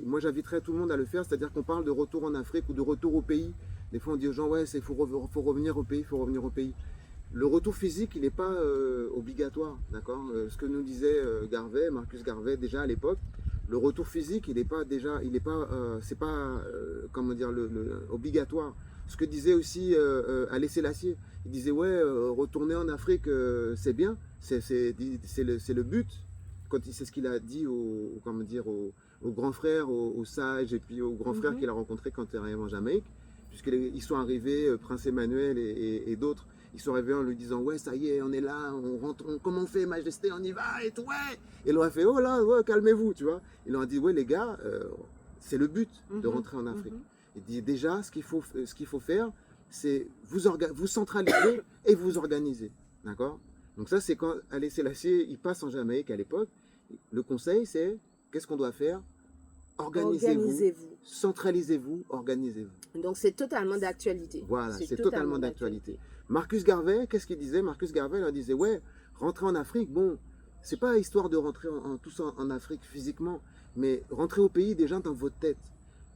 moi j'inviterais tout le monde à le faire, c'est-à-dire qu'on parle de retour en Afrique ou de retour au pays. Des fois on dit aux gens, ouais, faut revenir au pays, il faut revenir au pays. Le retour physique, il n'est pas obligatoire, d'accord. Ce que nous disait Marcus Garvey déjà à l'époque, le retour physique, c'est pas comment dire, obligatoire. Ce que disait aussi Haïlé Sélassié, il disait ouais, retourner en Afrique, c'est bien, c'est le but. C'est ce qu'il a dit comment dire, aux grands frères, aux sages et puis aux grands frères qu'il a rencontrés quand il est arrivé en Jamaïque, puisqu'ils sont arrivés, Prince Emmanuel et d'autres. Ils sont arrivés en lui disant ouais, ça y est, on est là, on rentre, comment on fait, Majesté, on y va et tout, ouais. Et il leur a fait oh là, ouais, calmez-vous, tu vois. Il leur a dit ouais les gars, c'est le but de rentrer en Afrique. Il dit déjà ce qu'il faut faire, c'est vous centraliser et vous organiser, d'accord. Donc ça, c'est quand Haïlé Sélassié, il passe en Jamaïque à l'époque. Le conseil, c'est qu'est-ce qu'on doit faire? Organisez-vous, centralisez-vous, organisez-vous. Donc c'est totalement d'actualité. Voilà, c'est totalement d'actualité. Marcus Garvey, qu'est-ce qu'il disait? Marcus Garvey leur disait, ouais, rentrer en Afrique, bon, c'est pas histoire de rentrer tous en Afrique physiquement, mais rentrer au pays déjà dans votre tête,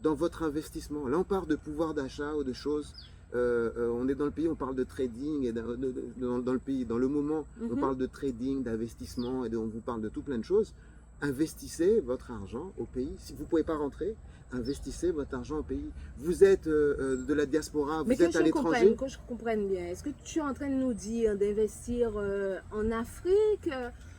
dans votre investissement. Là, on parle de pouvoir d'achat ou de choses. On est dans le pays, on parle de trading, et dans le pays, dans le moment, on parle de trading, d'investissement, et on vous parle de tout plein de choses. Investissez votre argent au pays. Si vous ne pouvez pas rentrer, investissez votre argent au pays. Vous êtes de la diaspora, vous êtes à l'étranger. Que je comprenne bien, est-ce que tu es en train de nous dire d'investir en Afrique?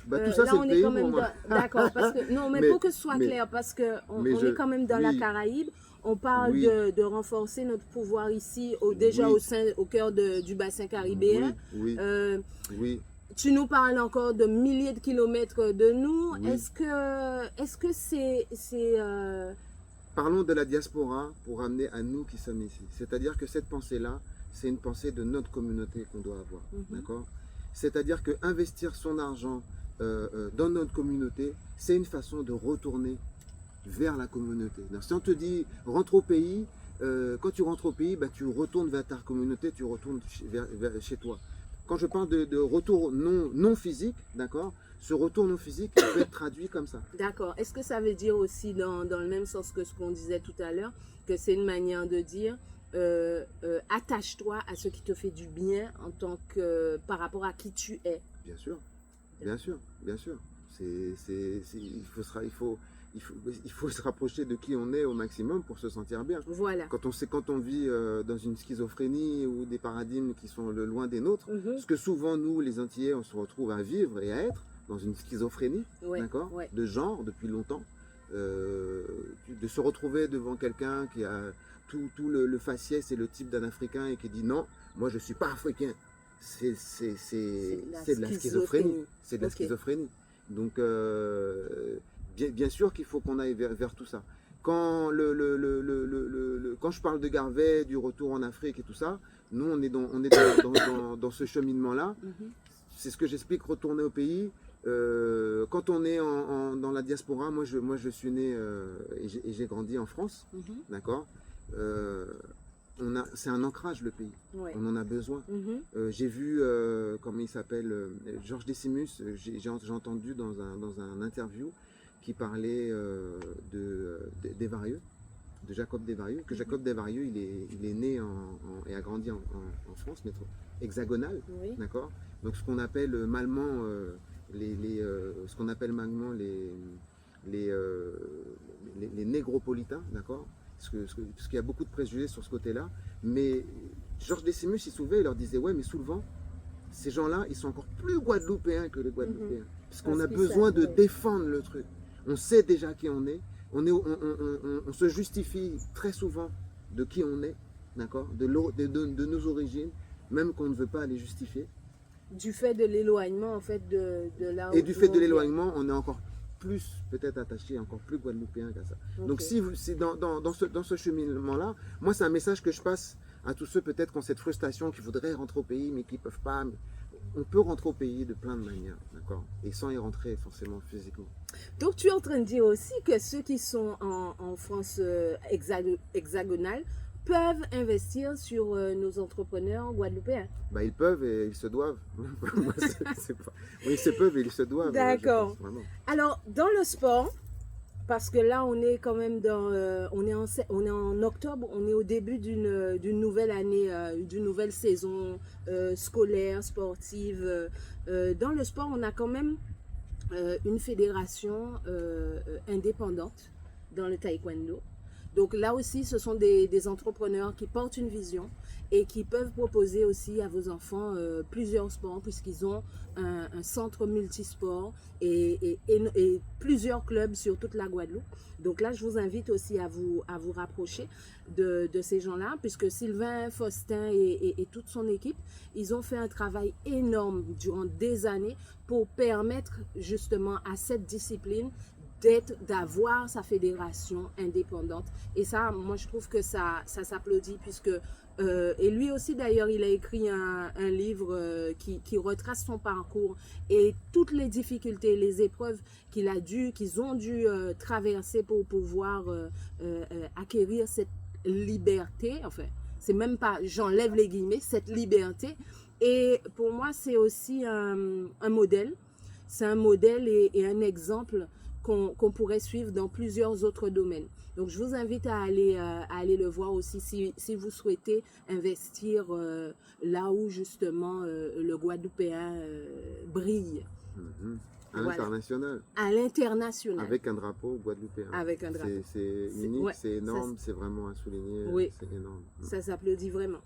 Tout ça, c'est le pays pour moi. D'accord, parce que non, mais pour que ce soit clair, parce qu'on est quand même dans la Caraïbe. On parle de renforcer notre pouvoir ici, déjà au cœur du bassin caribéen. Oui. Tu nous parles encore de milliers de kilomètres de nous. Oui. Est-ce que c'est... Parlons de la diaspora pour amener à nous qui sommes ici. C'est-à-dire que cette pensée-là, c'est une pensée de notre communauté qu'on doit avoir. D'accord ? C'est-à-dire que investir son argent dans notre communauté, c'est une façon de retourner vers la communauté. Donc, si on te dit rentre au pays, quand tu rentres au pays, tu retournes vers ta communauté, tu retournes vers chez toi. Quand je parle de retour non physique, d'accord, ce retour non physique peut être traduit comme ça. D'accord. Est-ce que ça veut dire aussi, dans le même sens que ce qu'on disait tout à l'heure, que c'est une manière de dire attache-toi à ce qui te fait du bien en tant que par rapport à qui tu es. Bien sûr. Il faut se rapprocher de qui on est au maximum pour se sentir bien. Voilà. Quand on vit dans une schizophrénie ou des paradigmes qui sont loin des nôtres, parce que souvent nous, les Antillais, on se retrouve à vivre et à être dans une schizophrénie, d'accord, de genre depuis longtemps, de se retrouver devant quelqu'un qui a tout le faciès et le type d'un Africain et qui dit non, moi je suis pas africain. C'est de la schizophrénie. C'est de la schizophrénie. Donc bien sûr qu'il faut qu'on aille vers tout ça. Quand je parle de Garvey, du retour en Afrique et tout ça, nous on est dans ce cheminement-là. C'est ce que j'explique, retourner au pays. Quand on est dans la diaspora, moi je suis né et j'ai grandi en France, d'accord. C'est un ancrage le pays, on en a besoin. J'ai vu, comment il s'appelle, Georges Décimus, j'ai entendu dans un interview qui parlait Desvarieux, de Jacob Desvarieux, que Jacob Desvarieux il est né et a grandi en France, hexagonale, d'accord. Donc ce qu'on appelle malement les négropolitains, d'accord. Parce qu'il y a beaucoup de préjugés sur ce côté-là. Mais Georges Décimus, il souvent, il leur disait, ouais, mais souvent, ces gens-là, ils sont encore plus guadeloupéens que les Guadeloupéens. Parce qu'on a besoin de défendre le truc. On sait déjà qui on est. On se justifie très souvent de qui on est, d'accord, de nos origines, même qu'on ne veut pas les justifier. Du fait de l'éloignement, en fait, de là où... Et du fait de l'éloignement, on est encore plus peut-être attaché, encore plus guadeloupéen qu'à ça. Donc si dans ce cheminement-là, moi c'est un message que je passe à tous ceux peut-être qui ont cette frustration, qui voudraient rentrer au pays mais qui ne peuvent pas. On peut rentrer au pays de plein de manières, d'accord, et sans y rentrer forcément physiquement. Donc tu es en train de dire aussi que ceux qui sont en France hexagonale peuvent investir sur nos entrepreneurs guadeloupéens. Ils peuvent et ils se doivent. Oui, ils se peuvent et ils se doivent. D'accord. Alors, dans le sport, parce que là, on est quand même on est en octobre, on est au début d'une nouvelle année, d'une nouvelle saison scolaire, sportive. Dans le sport, on a quand même une fédération indépendante dans le taekwondo. Donc là aussi, ce sont des entrepreneurs qui portent une vision et qui peuvent proposer aussi à vos enfants plusieurs sports, puisqu'ils ont un centre multisport et plusieurs clubs sur toute la Guadeloupe. Donc là, je vous invite aussi à vous rapprocher de ces gens-là, puisque Sylvain Faustin et toute son équipe, ils ont fait un travail énorme durant des années pour permettre justement à cette discipline d'avoir sa fédération indépendante. Et ça, moi, je trouve que ça s'applaudit puisque et lui aussi, d'ailleurs, il a écrit un livre qui retrace son parcours et toutes les difficultés, les épreuves qu'ils ont dû traverser pour pouvoir acquérir cette liberté. Enfin, c'est même pas, j'enlève les guillemets, cette liberté. Et pour moi, c'est aussi un modèle. C'est un modèle et un exemple qu'on pourrait suivre dans plusieurs autres domaines. Donc, je vous invite à aller le voir aussi si vous souhaitez investir là où justement le Guadeloupéen brille. Mhm. À l'international. À l'international. Avec un drapeau guadeloupéen. Avec un drapeau. C'est unique, ouais, c'est énorme, c'est vraiment à souligner. Oui, c'est énorme. Ça s'applaudit vraiment.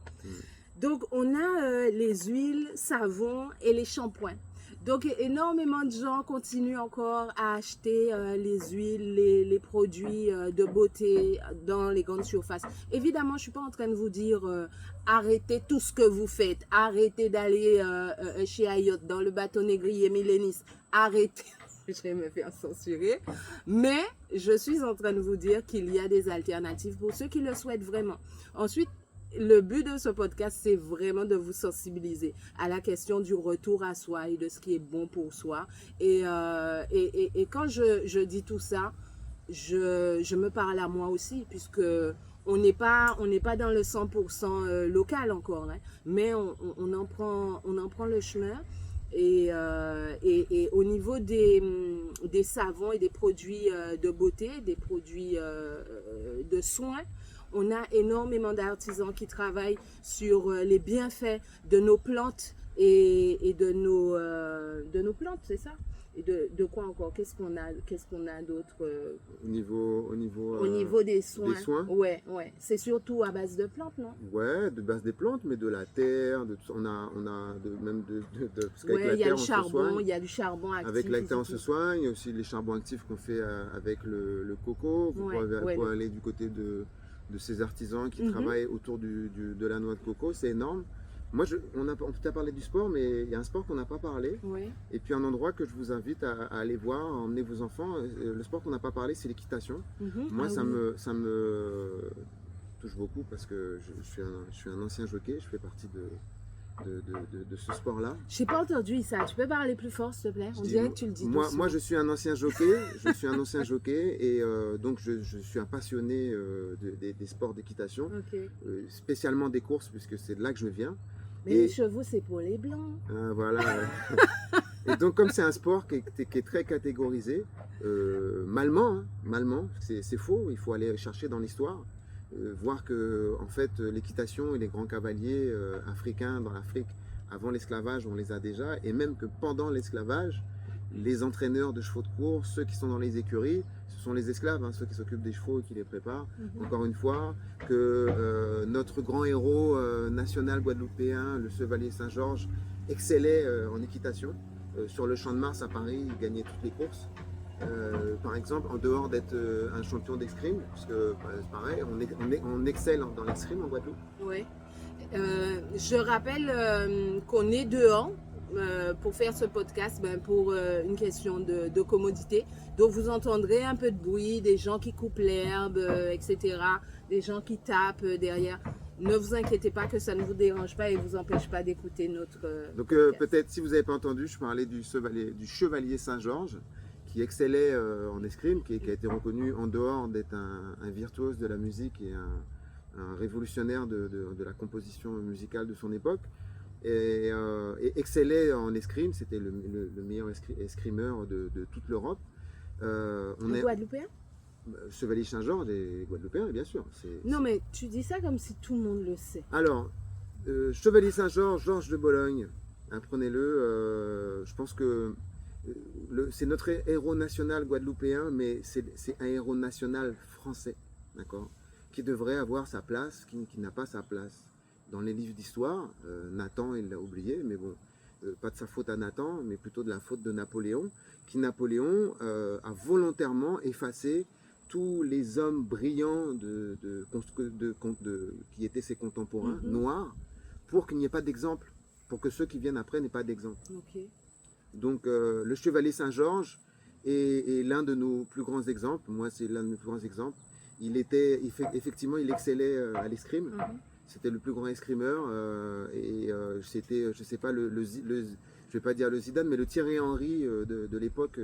Donc, on a les huiles, savons et les shampoings. Donc, énormément de gens continuent encore à acheter les huiles, les produits de beauté dans les grandes surfaces. Évidemment, je ne suis pas en train de vous dire arrêtez tout ce que vous faites. Arrêtez d'aller chez Ayotte, dans le bateau négrier Millénis. Arrêtez. Je vais me faire censurer. Mais je suis en train de vous dire qu'il y a des alternatives pour ceux qui le souhaitent vraiment. Ensuite, le but de ce podcast, c'est vraiment de vous sensibiliser à la question du retour à soi et de ce qui est bon pour soi. Et quand je dis tout ça, je me parle à moi aussi, puisque on n'est pas dans le 100% local encore, hein, mais on en prend le chemin. Et au niveau des savons et des produits de beauté, des produits de soins, on a énormément d'artisans qui travaillent sur les bienfaits de nos plantes et de nos plantes, c'est ça? Et de quoi encore? Qu'est-ce qu'on a d'autre Au niveau des soins. Des soins? Ouais. C'est surtout à base de plantes, non? Ouais, de base des plantes, mais de la terre, on a parce qu'avec la il y a terre, le on charbon, se soigne. il y a du charbon actif. Avec la terre, on se soigne. Il y a aussi les charbons actifs qu'on fait avec le coco pour aller du côté de ces artisans qui travaillent autour de la noix de coco. C'est énorme. Moi, on t'a parlé du sport, mais il y a un sport qu'on n'a pas parlé. Ouais. Et puis un endroit que je vous invite à aller voir, à emmener vos enfants. Le sport qu'on n'a pas parlé, c'est l'équitation. Moi, ça me touche beaucoup parce que je suis un ancien jockey. Je fais partie de ce sport-là. Je n'ai pas entendu ça. Tu peux parler plus fort, s'il te plaît? On dirait que tu le dis doucement. Moi, je suis un ancien jockey. Je suis un ancien jockey et donc je suis un passionné des sports d'équitation, spécialement des courses puisque c'est de là que je viens. Mais les chevaux, c'est pour les blancs. Voilà. Et donc, comme c'est un sport qui est très catégorisé, malement, c'est faux. Il faut aller chercher dans l'histoire. Voir que en fait l'équitation et les grands cavaliers africains dans l'Afrique avant l'esclavage on les a déjà, et même que pendant l'esclavage les entraîneurs de chevaux de course, ceux qui sont dans les écuries, ce sont les esclaves, ceux qui s'occupent des chevaux et qui les préparent. Encore une fois, que notre grand héros national guadeloupéen, le chevalier Saint-Georges, excellait en équitation. Sur le Champ de Mars à Paris, il gagnait toutes les courses. Par exemple, en dehors d'être un champion d'escrime, parce que c'est pareil, on excelle dans l'escrime en Guadeloupe. Oui. Je rappelle qu'on est dehors pour faire ce podcast pour une question de commodité. Donc vous entendrez un peu de bruit, des gens qui coupent l'herbe, etc. Des gens qui tapent derrière. Ne vous inquiétez pas que ça ne vous dérange pas et ne vous empêche pas d'écouter notre Donc podcast. peut-être si vous n'avez pas entendu, je parlais du chevalier Saint-Georges qui excellait en escrime, qui a été reconnu en dehors d'être un virtuose de la musique et un révolutionnaire de la composition musicale de son époque. Et excellait en escrime, c'était le meilleur escrimeur de toute l'Europe. Guadeloupéen? Chevalier Saint-Georges et Guadeloupéen, bien sûr. Non, mais tu dis ça comme si tout le monde le sait. Alors, Chevalier Saint-Georges, Georges de Bologne, apprenez-le. Je pense que c'est notre héros national guadeloupéen, mais c'est un héros national français, d'accord, qui devrait avoir sa place, qui n'a pas sa place dans les livres d'histoire. Nathan, il l'a oublié, mais bon, pas de sa faute à Nathan, mais plutôt de la faute de Napoléon, Napoléon a volontairement effacé tous les hommes brillants qui étaient ses contemporains, noirs, pour qu'il n'y ait pas d'exemple, pour que ceux qui viennent après n'aient pas d'exemple. Okay. Donc le chevalier Saint-Georges, Et l'un de nos plus grands exemples, moi c'est l'un de mes plus grands exemples, effectivement, il excellait à l'escrime. C'était le plus grand escrimeur c'était, je sais pas, je vais pas dire le Zidane, mais le Thierry Henry de l'époque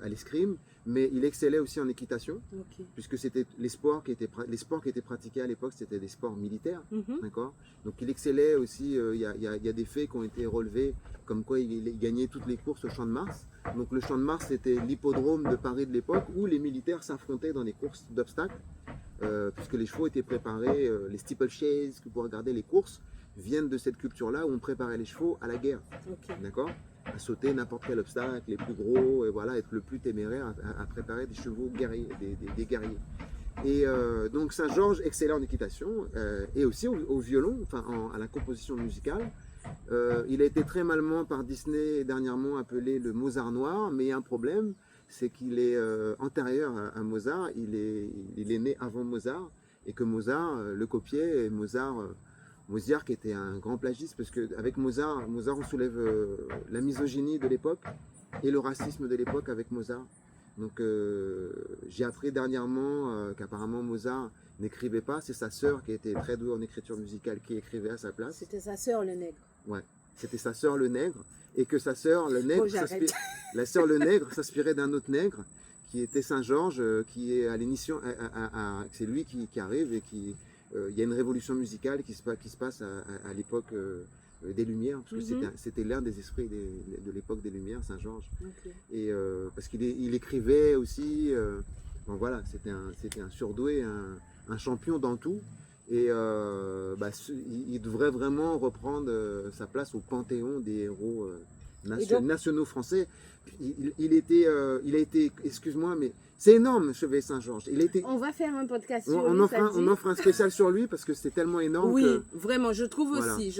à l'escrime. Mais il excellait aussi en équitation, puisque c'était les sports qui étaient pratiqués à l'époque, c'était des sports militaires, d'accord. Donc il excellait aussi. Il y a des faits qui ont été relevés, comme quoi il gagnait toutes les courses au Champ de Mars. Donc le Champ de Mars, c'était l'hippodrome de Paris de l'époque où les militaires s'affrontaient dans les courses d'obstacles, puisque les chevaux étaient préparés, les steeplechase, pour regarder les courses, viennent de cette culture-là où on préparait les chevaux à la guerre, d'accord, à sauter n'importe quel obstacle, les plus gros, et voilà, être le plus téméraire, à préparer des chevaux guerriers, des guerriers. Et donc Saint-Georges excellait en équitation et aussi au violon, enfin à la composition musicale. Il a été très malment par Disney dernièrement appelé le Mozart noir, mais il y a un problème, c'est qu'il est antérieur à Mozart, il est né avant Mozart, et que Mozart le copiait, et Mozart qui était un grand plagiste, parce qu'avec Mozart on soulève la misogynie de l'époque et le racisme de l'époque avec Mozart. Donc j'ai appris dernièrement qu'apparemment Mozart n'écrivait pas, c'est sa sœur qui était très douée en écriture musicale qui écrivait à sa place. C'était sa sœur le nègre. Ouais, c'était sa sœur le nègre, et que sa sœur le nègre, la sœur le nègre s'inspirait d'un autre nègre qui était Saint-Georges, qui est à l'émission, c'est lui qui arrive et qui il y a une révolution musicale qui se passe à l'époque des Lumières, parce que c'était l'un des esprits de l'époque des Lumières, Saint-Georges. Et parce qu'il écrivait aussi, bon voilà, c'était un surdoué, un champion dans tout. Et il devrait vraiment reprendre sa place au panthéon des héros nationaux français. Il a été, excuse-moi, mais c'est énorme, Chevalier Saint-Georges. On va faire un podcast sur lui. On offre un spécial sur lui parce que c'est tellement énorme. Oui, vraiment, je trouve aussi.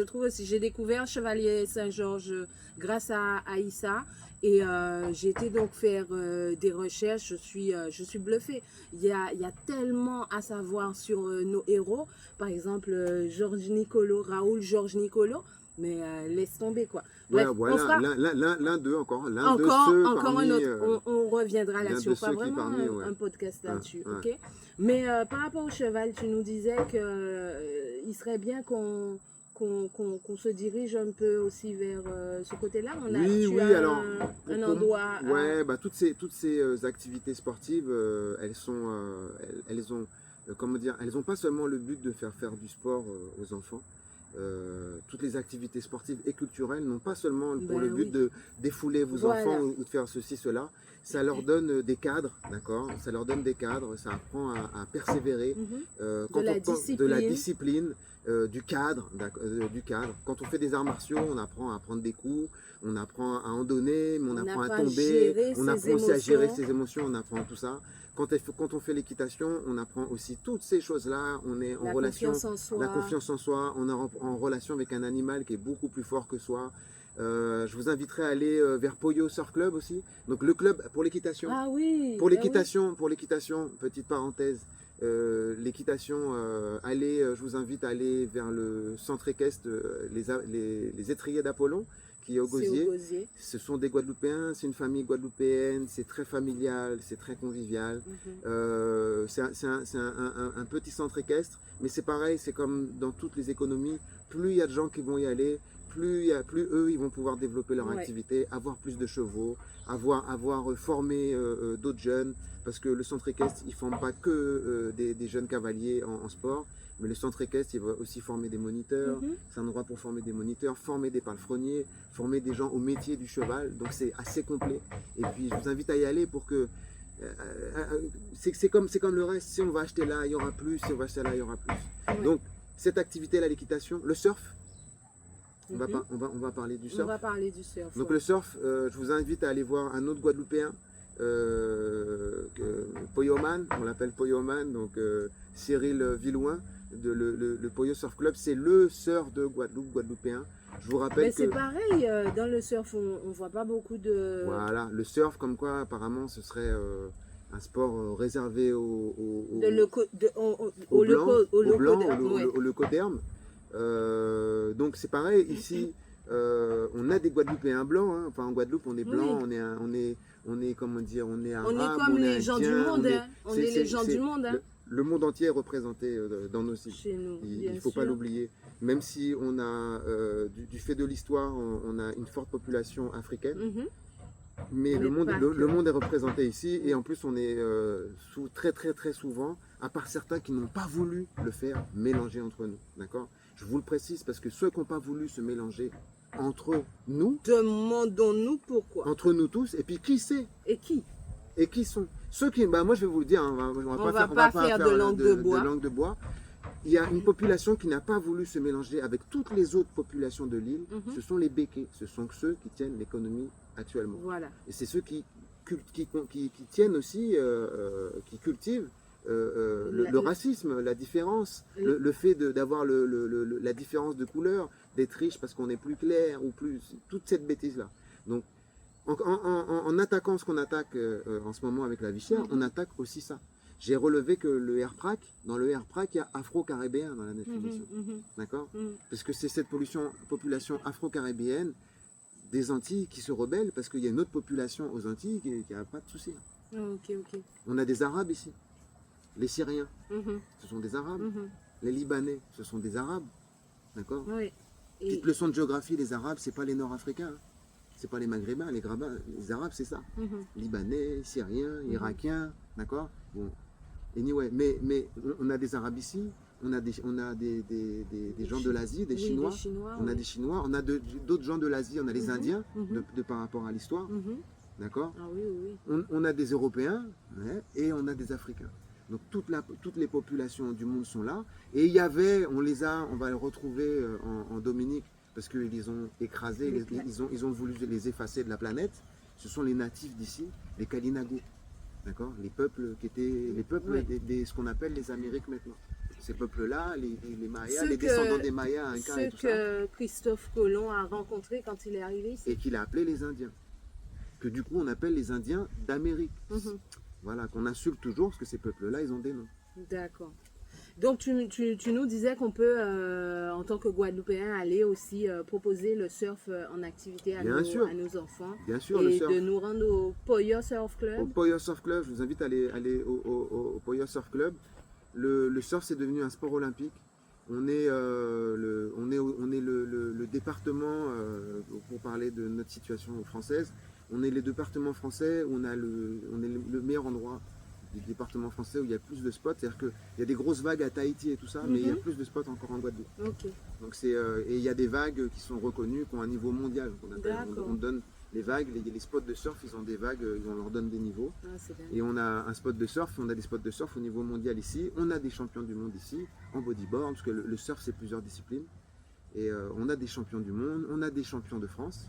J'ai découvert Chevalier Saint-Georges grâce à Aïssa. Et j'ai été donc faire des recherches, je suis bluffée. Il y a tellement à savoir sur nos héros. Par exemple, Raoul Georges Nicolo. Mais laisse tomber quoi. Bref, ouais, voilà, l'un d'eux encore. Encore un autre. On reviendra là-dessus. On fera vraiment un podcast là-dessus. Okay. Mais par rapport au cheval, tu nous disais qu'il serait bien qu'on se dirige un peu aussi vers ce côté-là. Alors un endroit. Ouais, toutes ces activités sportives, elles ont pas seulement le but de faire du sport aux enfants. Toutes les activités sportives et culturelles n'ont pas seulement pour le but de défouler vos enfants ou de faire ceci, cela. Ça leur donne des cadres, d'accord. Ça leur donne des cadres, ça apprend à persévérer, de la discipline, du cadre. Quand on fait des arts martiaux, on apprend à prendre des coups, on apprend à en donner, mais on apprend à tomber, on apprend aussi à gérer ses émotions, on apprend tout ça. Quand on fait l'équitation, on apprend aussi toutes ces choses-là. On est en relation, la confiance en soi. On est en relation avec un animal qui est beaucoup plus fort que soi. Je vous inviterai à aller vers Poyo Surf Club aussi. Donc le club pour l'équitation. Ah oui. Pour l'équitation, petite parenthèse. L'équitation, je vous invite à aller vers le centre équestre, les étriers d'Apollon, qui est au Gosier. Ce sont des Guadeloupéens, c'est une famille guadeloupéenne, c'est très familial, c'est très convivial. C'est un petit centre équestre, mais c'est pareil, c'est comme dans toutes les économies, plus il y a de gens qui vont y aller, plus eux ils vont pouvoir développer leur activité, avoir plus de chevaux, avoir formé d'autres jeunes, parce que le centre équestre il ne forme pas que des jeunes cavaliers en sport, mais le centre équestre il va aussi former des moniteurs, c'est un endroit pour former des moniteurs, former des palefreniers, former des gens au métier du cheval, donc c'est assez complet. Et puis je vous invite à y aller pour que c'est comme le reste, si on va acheter là il y aura plus, si on va acheter là il y aura plus. Donc cette activité là, l'équitation, le surf, on va parler du surf. On va parler du surf. Donc le surf, je vous invite à aller voir un autre Guadeloupéen, Poyoman, on l'appelle Poyoman, donc Cyril Villouin, le Poyo Surf Club, c'est le surf de Guadeloupéen. Je vous rappelle c'est pareil, dans le surf, on voit pas beaucoup de... Voilà, le surf, comme quoi apparemment ce serait un sport réservé aux leucodermes. Donc c'est pareil, ici, on a des Guadeloupéens blancs, hein. Enfin en Guadeloupe on est blanc, Oui. on est comment dire, on est On est arabe, comme on est les gens du indien, monde, hein. On est les gens du monde, hein. le monde entier est représenté dans nos îles. Chez nous, Il bien ne faut pas sûr. l'oublier. Même si on a, du fait de l'histoire, on a une forte population africaine, Mhm. mais Mais pas que. le monde est représenté ici, et en plus on est très souvent, à part certains qui n'ont pas voulu le faire, mélanger entre nous. D'accord? Je vous le précise parce que ceux qui n'ont pas voulu se mélanger entre nous, Demandons-nous pourquoi. entre nous tous, et puis qui c'est Et qui? et qui sont ceux qui, bah moi je vais vous le dire, hein, on On va pas faire de langue de bois. langue de bois. Il y a une population qui n'a pas voulu se mélanger avec toutes les autres populations de l'île. Mhm. Ce sont les békés, ce sont ceux qui tiennent l'économie actuellement. Voilà. Et c'est ceux qui tiennent aussi, qui cultivent le racisme, la différence, le fait d'avoir la différence de couleur, d'être riche parce qu'on est plus clair ou plus, toute cette bêtise-là. Donc, en attaquant ce qu'on attaque en ce moment avec la vie chère, on attaque aussi ça. J'ai relevé que dans le RPRAC, il y a afro-caribéen dans la définition. D'accord? Parce que c'est cette population afro-caribéenne des Antilles qui se rebelle parce qu'il y a une autre population aux Antilles qui n'a pas de souci. Ok, ok. On a des Arabes ici. Les Syriens, Mhm. ce sont des Arabes. Mhm. Les Libanais, ce sont des Arabes. D'accord? Oui. Et Petite leçon de géographie, les Arabes, c'est pas les Nord-Africains. Hein. C'est pas les Maghrébins, les Arabes, c'est ça. Mhm. Libanais, Syriens, Irakiens, d'accord? Bon. Anyway, mais on a des Arabes ici, on a des gens de l'Asie, des Oui, Chinois, des Chinois, on a oui. des Chinois, on a d'autres gens de l'Asie, on a les Indiens, de par rapport à l'histoire, Mhm. d'accord? Ah oui, oui, oui. On a des Européens, ouais, et on a des Africains. Donc toutes les populations du monde sont là. Et il y avait, on va les retrouver en Dominique, parce qu'ils les ont écrasés, ils ont voulu les effacer de la planète. Ce sont les natifs d'ici, les Kalinago. D'accord? Les peuples qui étaient les peuples Ouais. ce qu'on appelle les Amériques maintenant. Ces peuples-là, les Mayas, Ceux les que- descendants des Mayas, Incas Ceux et tout ça, que Christophe Colomb a rencontrés quand il est arrivé ici. et qu'il a appelé les Indiens. Que du coup on appelle les Indiens d'Amérique. Mhm. Voilà, qu'on insulte toujours parce que ces peuples-là, ils ont des noms. D'accord. Donc tu nous disais qu'on peut, en tant que Guadeloupéen, aller aussi proposer le surf en activité à Bien sûr. à nos enfants. Bien sûr, le Et surf. de nous rendre au Poyo Surf Au Club. Poyo Surf Club, je vous invite à aller au Poyo Surf Club. Le surf, c'est devenu un sport olympique. On est le département, pour parler de notre situation française, on est les départements français où on est le meilleur endroit du département français où il y a plus de spots. C'est-à-dire qu'il y a des grosses vagues à Tahiti et tout ça, mais il y a plus de spots encore en Guadeloupe. Ok. Donc et il y a des vagues qui sont reconnues, qui ont un niveau mondial. On donne les vagues, les spots de surf, ils ont des vagues, on leur donne des niveaux. Ah, c'est bien. Et on a un spot de surf, on a des spots de surf au niveau mondial ici. On a des champions du monde ici, en bodyboard, parce que le surf c'est plusieurs disciplines. Et on a des champions du monde, on a des champions de France.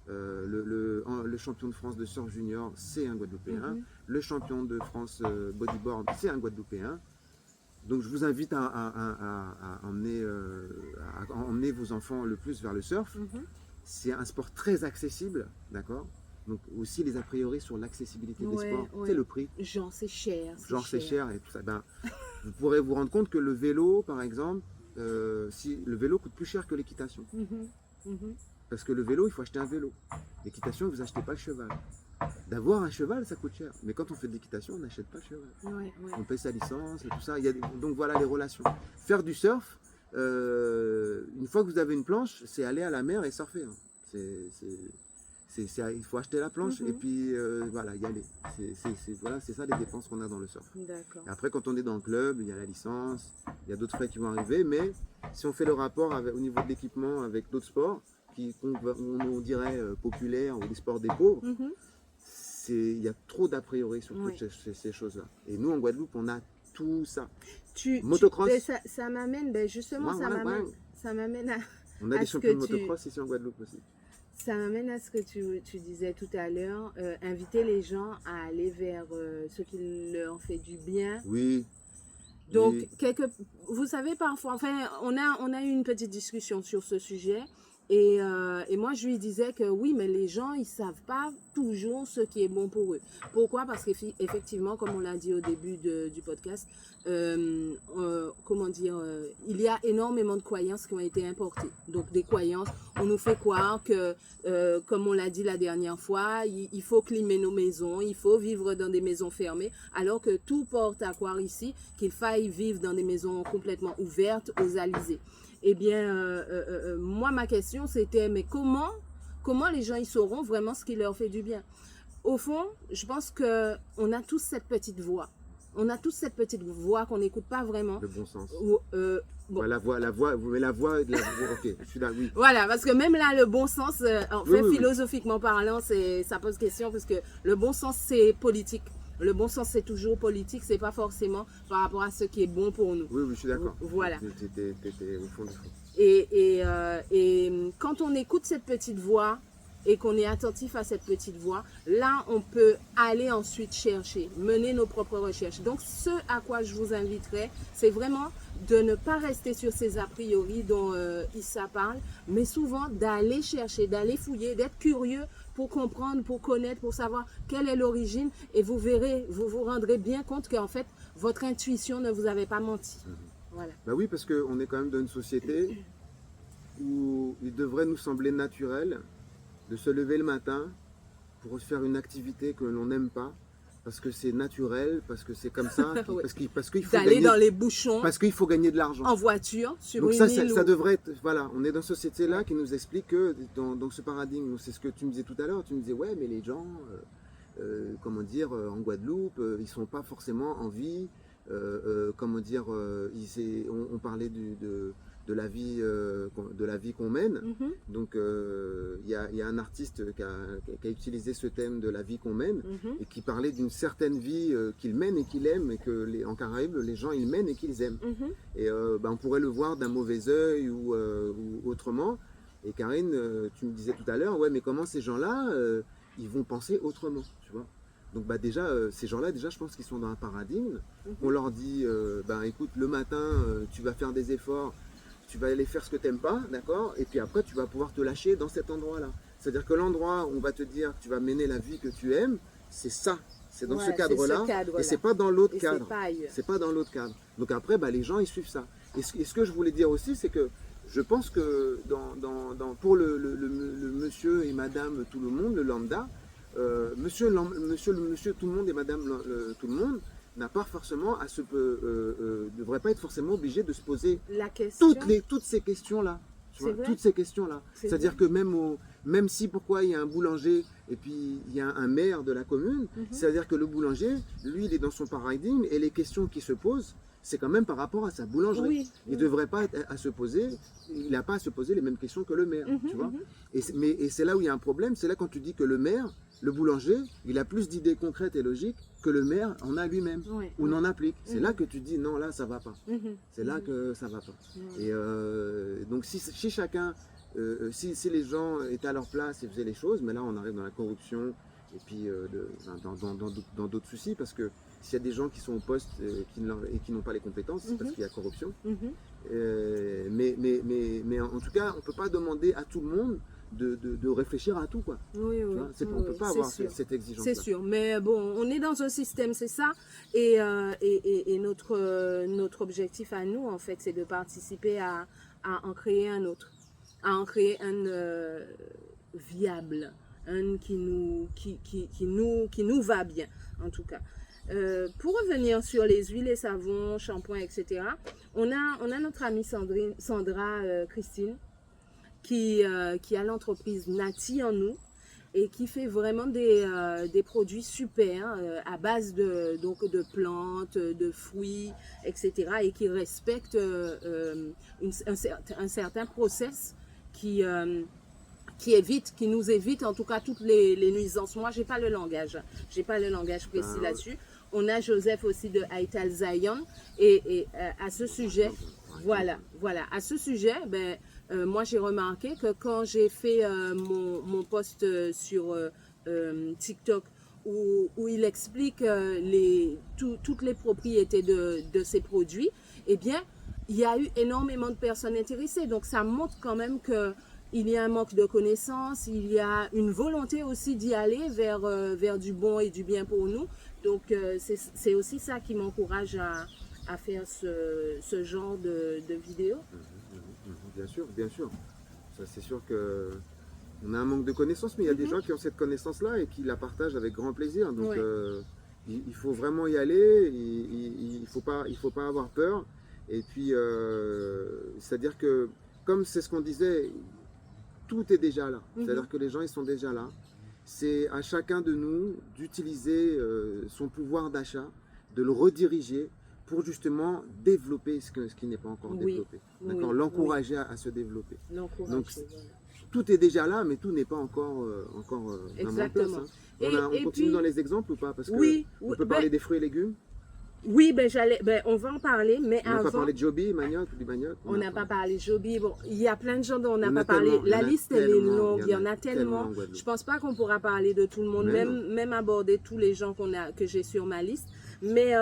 Le champion de France de surf junior, c'est un Guadeloupéen. Le champion de France bodyboard, c'est un Guadeloupéen. Donc je vous invite à emmener vos enfants le plus vers le surf. C'est un sport très accessible, d'accord? Donc aussi les a priori sur l'accessibilité des sports. Ouais. C'est le prix. Genre c'est cher. Genre c'est cher et tout ça. Ben, vous pourrez vous rendre compte que le vélo, par exemple, si le vélo coûte plus cher que l'équitation. Parce que le vélo, il faut acheter un vélo. L'équitation, vous n'achetez pas le cheval. D'avoir un cheval, ça coûte cher. Mais quand on fait de l'équitation, on n'achète pas le cheval. Ouais. On paye sa licence et tout ça. Donc voilà les relations. Faire du surf, une fois que vous avez une planche, c'est aller à la mer et surfer. Hein. Il faut acheter la planche et puis voilà, y aller. C'est ça les dépenses qu'on a dans le surf. D'accord. Et après, quand on est dans le club, il y a la licence, il y a d'autres frais qui vont arriver. Mais si on fait le rapport au niveau de l'équipement avec d'autres sports, on dirait populaires ou des sports des pauvres, il y a trop d'a priori sur toutes ces choses-là. Et nous, en Guadeloupe, on a tout ça. Motocross. Ça m'amène, justement, ça m'amène à... On a des champions de motocross ici en Guadeloupe aussi. Ça m'amène à ce que tu disais tout à l'heure, inviter les gens à aller vers ce qui leur fait du bien. Oui. Donc, vous savez, parfois, enfin, on a eu une petite discussion sur ce sujet. Et moi, je lui disais que oui, mais les gens, ils savent pas toujours ce qui est bon pour eux. Pourquoi? Parce qu'effectivement, comme on l'a dit au début du podcast, il y a énormément de croyances qui ont été importées. Donc, des croyances, on nous fait croire que, comme on l'a dit la dernière fois, il faut climer nos maisons, il faut vivre dans des maisons fermées, alors que tout porte à croire ici qu'il faille vivre dans des maisons complètement ouvertes aux alizés. Eh bien, moi, ma question, c'était, mais comment les gens ils sauront vraiment ce qui leur fait du bien? Au fond, je pense qu'on a tous cette petite voix. On a tous cette petite voix qu'on n'écoute pas vraiment. Le bon sens. Bon. Ouais, la voix, ok, je suis là, oui. Voilà, parce que même là, le bon sens, en fait, Oui. philosophiquement parlant, ça pose question, parce que le bon sens, c'est politique. Le bon sens, c'est toujours politique, c'est pas forcément par rapport à ce qui est bon pour nous. Oui, je suis d'accord. Voilà. T'étais au fond du fond. Et quand on écoute cette petite voix et qu'on est attentif à cette petite voix, là, on peut aller ensuite chercher, mener nos propres recherches. Donc, ce à quoi je vous inviterai, c'est vraiment de ne pas rester sur ces a priori dont Issa parle, mais souvent d'aller chercher, d'aller fouiller, d'être curieux pour comprendre, pour connaître, pour savoir quelle est l'origine. Et vous verrez, vous vous rendrez bien compte qu'en fait, votre intuition ne vous avait pas menti. Voilà. Bah oui, parce qu'on est quand même dans une société où il devrait nous sembler naturel de se lever le matin pour faire une activité que l'on n'aime pas, parce que c'est naturel, parce que c'est comme ça, Oui. parce qu'il faut D'aller gagner, dans les bouchons, parce qu'il faut gagner de l'argent. en voiture, sur Donc une ça île. ça devrait être, voilà, on est dans cette société-là qui nous explique que dans ce paradigme, c'est ce que tu me disais tout à l'heure, tu me disais, ouais, mais les gens, comment dire, en Guadeloupe, ils sont pas forcément en vie, comment dire, on parlait de la vie qu'on mène. Mhm, Donc il y a un artiste qui a utilisé ce thème de la vie qu'on mène mhm, et qui parlait d'une certaine vie qu'il mène et qu'il aime, et que en Caraïbes, les gens ils mènent et qu'ils aiment. mhm. Et on pourrait le voir d'un mauvais œil ou autrement. Et Karine, tu me disais tout à l'heure, ouais, mais comment ces gens-là, ils vont penser autrement, tu vois? Donc déjà, ces gens-là, déjà, je pense qu'ils sont dans un paradigme. On leur dit, écoute, le matin, tu vas faire des efforts, tu vas aller faire ce que tu n'aimes pas, d'accord? Et puis après, tu vas pouvoir te lâcher dans cet endroit-là. C'est-à-dire que l'endroit où on va te dire que tu vas mener la vie que tu aimes, c'est ça. C'est dans Ouais, ce cadre-là. c'est ce cadre-là. Et c'est pas dans l'autre Et cadre. c'est pas ailleurs. C'est pas dans l'autre cadre. Donc après, les gens, ils suivent ça. Et ce que je voulais dire aussi, c'est que je pense que pour le monsieur et madame tout le monde, le lambda, monsieur tout le monde et madame tout le monde, n'a pas forcément devrait pas être forcément obligé de se poser La question, toutes ces questions-là. Tu vois, C'est vrai. toutes ces questions-là. C'est C'est-à-dire vrai. que même si pourquoi il y a un boulanger et puis il y a un maire de la commune, c'est-à-dire que le boulanger, lui, il est dans son paradigme et les questions qui se posent, c'est quand même par rapport à sa boulangerie. Oui, Il ne oui. devrait pas il n'a pas à se poser les mêmes questions que le maire, tu vois. Et c'est là où il y a un problème, c'est là quand tu dis que le maire, le boulanger, il a plus d'idées concrètes et logiques que le maire en a lui-même Ouais, ou ouais. n'en applique. C'est là que tu dis non, là ça va pas. Mhm. C'est là que ça va pas. Mhm. Et donc si chacun, si les gens étaient à leur place et faisaient les choses, mais là on arrive dans la corruption et puis dans d'autres soucis, parce que s'il y a des gens qui sont au poste et qui n'ont pas les compétences, c'est parce qu'il y a corruption. Mhm. Mais en tout cas, on ne peut pas demander à tout le monde de réfléchir à tout, quoi. Oui, Tu oui. vois, on ne peut Oui, pas c'est avoir sûr. cette exigence. C'est sûr, mais bon, on est dans un système, c'est ça, et notre objectif à nous, en fait, c'est de participer à en créer un autre, à en créer un viable, un qui nous va bien, en tout cas. Pour revenir sur les huiles et savons, shampoings, etc., on a notre amie Sandra Christine, qui a l'entreprise Nati en nous, et qui fait vraiment des produits super à base de plantes, de fruits, etc. et qui respectent un certain process qui nous évite en tout cas toutes les nuisances. Moi, j'ai pas le langage précis là-dessus. On a Joseph aussi de Aital Zion, et à ce sujet, voilà, à ce sujet, moi j'ai remarqué que quand j'ai fait mon post sur TikTok où il explique toutes les propriétés de ces produits, eh bien il y a eu énormément de personnes intéressées. Donc ça montre quand même que il y a un manque de connaissances, il y a une volonté aussi d'y aller vers du bon et du bien pour nous. Donc, c'est aussi ça qui m'encourage à faire ce genre de vidéos. Bien sûr, bien sûr. Ça, c'est sûr que on a un manque de connaissances, mais il y a des gens qui ont cette connaissance-là et qui la partagent avec grand plaisir. Donc, Ouais. il faut vraiment y aller. Il faut pas avoir peur. Et puis, c'est-à-dire que, comme c'est ce qu'on disait, tout est déjà là. C'est-à-dire que les gens, ils sont déjà là. C'est à chacun de nous d'utiliser son pouvoir d'achat, de le rediriger pour justement développer ce qui n'est pas encore développé. D'accord, l'encourager à se développer. Donc, Voilà. tout est déjà là, mais tout n'est pas encore vraiment en place. Hein. On continue dans les exemples ou pas? Parce que on peut parler des fruits et légumes. Oui, on va en parler, mais on avant... On n'a pas parlé de Joby, manioc, du manioc. On n'a pas parlé de Joby. Bon, il y a plein de gens dont on n'a pas parlé. La liste, elle est longue. Il y en a tellement. Je pense pas qu'on pourra parler de tout le monde, même aborder tous les gens que j'ai sur ma liste. Mais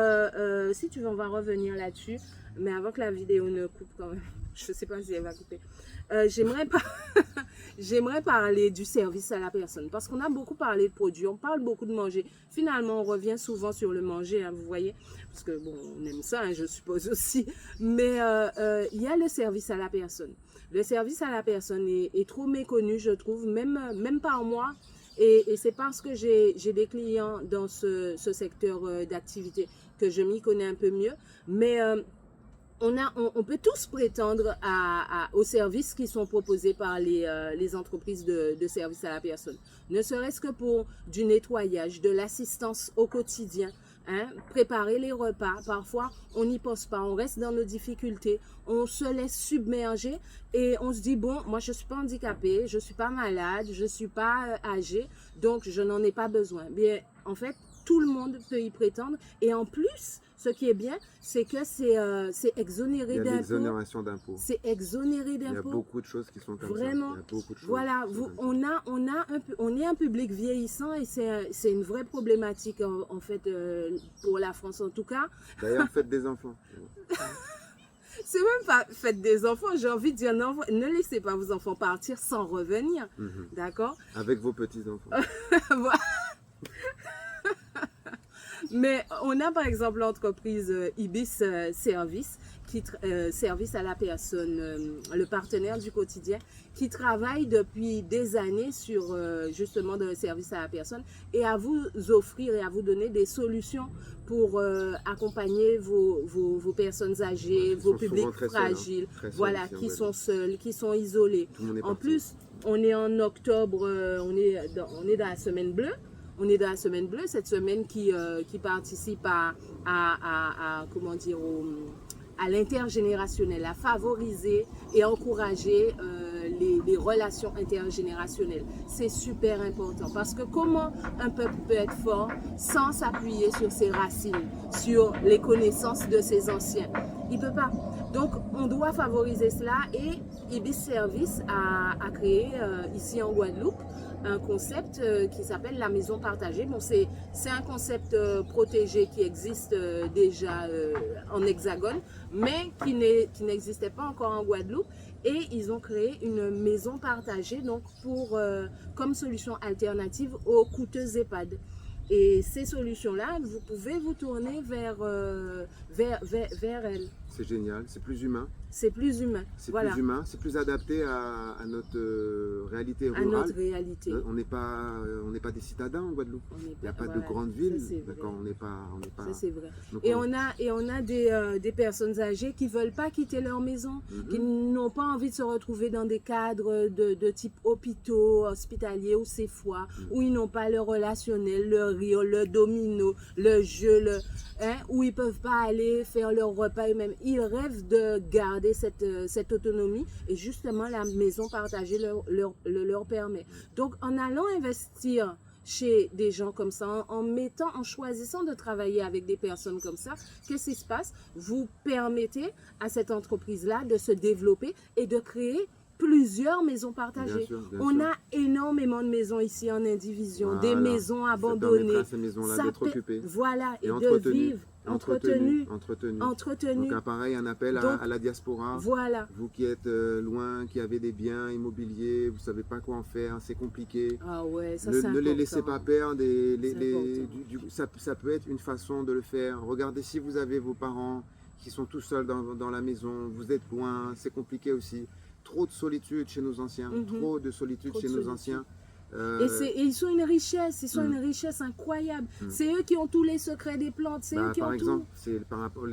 si tu veux, on va revenir là-dessus. Mais avant que la vidéo ne coupe quand même. Je ne sais pas si elle va couper. J'aimerais parler du service à la personne. Parce qu'on a beaucoup parlé de produits, on parle beaucoup de manger. Finalement, on revient souvent sur le manger, hein, vous voyez. Parce que, bon, on aime ça, hein, je suppose aussi. Mais il y a le service à la personne. Le service à la personne est trop méconnu, je trouve, même par moi. Et c'est parce que j'ai des clients dans ce secteur d'activité que je m'y connais un peu mieux. Mais... on peut tous prétendre aux services qui sont proposés par les entreprises de services à la personne. Ne serait-ce que pour du nettoyage, de l'assistance au quotidien, hein, préparer les repas. Parfois, on n'y pense pas, on reste dans nos difficultés, on se laisse submerger et on se dit, bon, moi je ne suis pas handicapée, je ne suis pas malade, je ne suis pas âgée, donc je n'en ai pas besoin. Bien, en fait, tout le monde peut y prétendre et en plus, ce qui est bien, c'est que c'est exonéré d'impôts. Il y a l'exonération d'impôts. C'est exonéré d'impôts. Il y a beaucoup de choses qui sont comme Vraiment, ça. Il y a beaucoup de choses. Voilà, on est un public vieillissant et c'est une vraie problématique en fait pour la France en tout cas. D'ailleurs, faites des enfants. C'est même pas faites des enfants, j'ai envie de dire non, ne laissez pas vos enfants partir sans revenir. D'accord? Avec vos petits-enfants. Mais on a par exemple l'entreprise Ibis Service, service à la personne, le partenaire du quotidien, qui travaille depuis des années sur justement le service à la personne et à vous offrir et à vous donner des solutions pour accompagner vos personnes âgées, vos publics fragiles, voilà, qui sont seuls, qui sont isolés. En plus, on est en octobre, on est dans la semaine bleue. On est dans la semaine bleue, cette semaine qui participe comment dire, à l'intergénérationnel, à favoriser et encourager les relations intergénérationnelles. C'est super important parce que comment un peuple peut être fort sans s'appuyer sur ses racines, sur les connaissances de ses anciens? Il ne peut pas. Donc, on doit favoriser cela et Ibis Service a créé ici en Guadeloupe un concept qui s'appelle la maison partagée. Bon, c'est un concept protégé qui existe déjà en Hexagone, mais qui n'existait pas encore en Guadeloupe. Et ils ont créé une maison partagée donc comme solution alternative aux coûteuses EHPAD. Et ces solutions-là, vous pouvez vous tourner vers elles. C'est génial, c'est plus humain. C'est plus humain. C'est plus humain, c'est plus adapté à notre réalité rurale. À notre réalité. On n'est pas des citadins en Guadeloupe. Il n'y a pas de grandes villes. D'accord, on n'est pas. Ça c'est vrai. Et on a des personnes âgées qui veulent pas quitter leur maison, qui n'ont pas envie de se retrouver dans des cadres de type hôpitaux, hospitaliers ou CFOI, où ils n'ont pas le relationnel, le rire, le domino, le jeu, où ils peuvent pas aller faire leur repas eux-mêmes. Ils rêvent de garder cette autonomie et justement la maison partagée leur permet. Donc en allant investir chez des gens comme ça, en choisissant de travailler avec des personnes comme ça, qu'est-ce qui se passe? Vous permettez à cette entreprise-là de se développer et de créer plusieurs maisons partagées. Bien sûr, bien On sûr. a énormément de maisons ici en indivision, des Voilà. maisons Ça permettra abandonnées. à ces maisons-là Ça d'être peut- occupées Voilà, et et de entretenues. vivre entretenues. Donc, pareil, un appel Donc, à la diaspora. voilà. Vous qui êtes loin, qui avez des biens immobiliers, vous ne savez pas quoi en faire, c'est compliqué. Ah ouais, ça Ne, c'est ne les important. laissez pas perdre. C'est important. Ça peut être une façon de le faire. Regardez si vous avez vos parents qui sont tout seuls dans la maison, vous êtes loin, c'est compliqué aussi. Trop de solitude chez nos anciens, trop de solitude Trop de chez nos solitude. anciens. Et ils sont une richesse, une richesse incroyable. C'est eux qui ont tous les secrets des plantes, c'est eux qui par ont exemple, c'est par rapport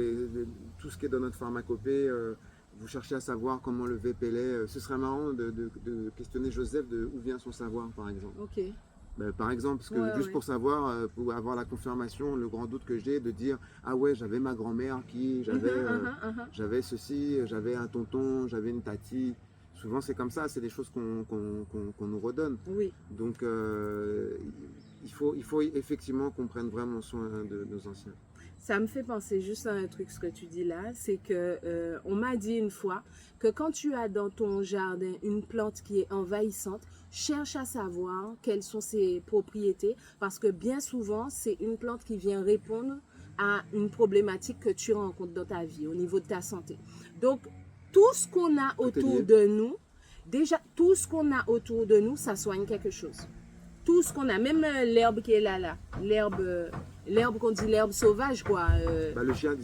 tout ce qui est dans notre pharmacopée, vous cherchez à savoir comment le VPLA, ce serait marrant de questionner Joseph de où vient son savoir, par exemple. tout. Ok. Par exemple, parce que juste pour savoir, pour avoir la confirmation, le grand doute que j'ai de dire ah ouais, j'avais ma grand-mère qui, j'avais ceci, j'avais un tonton, j'avais une tati. Souvent c'est comme ça, c'est des choses qu'on nous redonne. Oui. Donc il faut effectivement qu'on prenne vraiment soin de nos anciens. Ça me fait penser juste à un truc, ce que tu dis là, c'est que on m'a dit une fois que quand tu as dans ton jardin une plante qui est envahissante, cherche à savoir quelles sont ses propriétés, parce que bien souvent, c'est une plante qui vient répondre à une problématique que tu rencontres dans ta vie, au niveau de ta santé. Donc, tout ce qu'on a autour de nous, déjà, tout ce qu'on a autour de nous, ça soigne quelque chose. Tout ce qu'on a, même l'herbe qui est là, l'herbe qu'on dit l'herbe sauvage, quoi. Le chien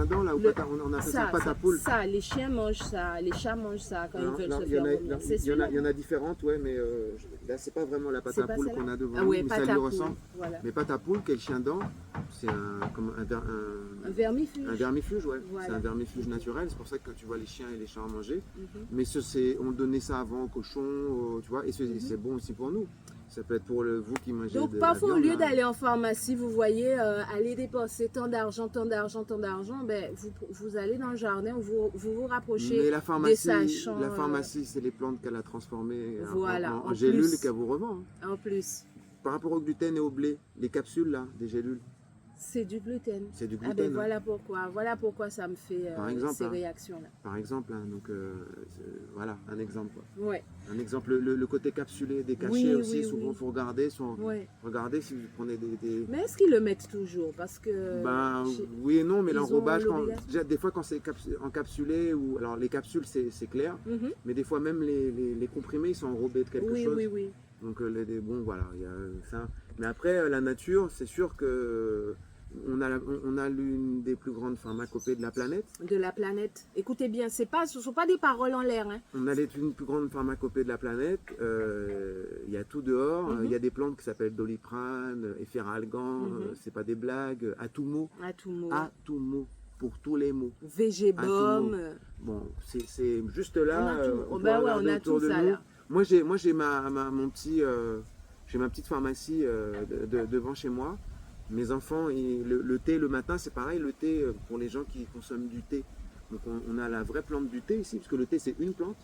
dent, là, on appelle ça patapoule. Ça, les chiens mangent ça, les chats mangent ça quand ils veulent se faire vomir. Il y en a différentes, ouais, mais là, c'est pas vraiment la patapoule qu'on a devant nous, mais ça lui ressemble. Voilà. Mais patapoule, qui est le chien dent, c'est un vermifuge. Un vermifuge, ouais. Voilà. C'est un vermifuge naturel, c'est pour ça que tu vois les chiens et les chats en manger. Mais on donnait ça avant aux cochons, tu vois, et c'est bon aussi pour nous. Ça peut être pour vous qui mangez. Donc parfois, au lieu d'aller en pharmacie, vous voyez, aller dépenser tant d'argent, ben, vous allez dans le jardin, vous rapprochez Mais des sachants. La pharmacie, c'est les plantes qu'elle a transformées en plus. gélules qu'elle vous revend. En plus. Par rapport au gluten et au blé, les capsules là, des gélules. C'est du gluten. C'est du gluten. Ah ben voilà pourquoi ça me fait ces réactions-là. Par exemple, donc voilà, un exemple. Quoi. Ouais. Un exemple, le côté capsulé des cachets aussi, souvent il faut regarder. Regardez si vous prenez des... Mais est-ce qu'ils le mettent toujours? Parce que... oui et non, mais l'enrobage, déjà des fois quand c'est encapsulé, alors les capsules c'est clair, mais des fois même les comprimés ils sont enrobés de quelque chose. Oui. Donc bon voilà, il y a ça. Mais après la nature, c'est sûr que on a l'une des plus grandes pharmacopées de la planète. De la planète. Écoutez bien, ce ne sont pas des paroles en l'air. Hein. On a l'une plus grande pharmacopée de la planète. Il y a tout dehors. Il y a des plantes qui s'appellent Doliprane, Efferalgan. C'est pas des blagues. Atumo. Atumo. Pour tous les mots. Végébaume. Bon, c'est juste là. On a tout ça là. Moi j'ai ma petite pharmacie devant chez moi. Mes enfants, le thé le matin, c'est pareil, le thé pour les gens qui consomment du thé. Donc on a la vraie plante du thé ici, parce que le thé c'est une plante,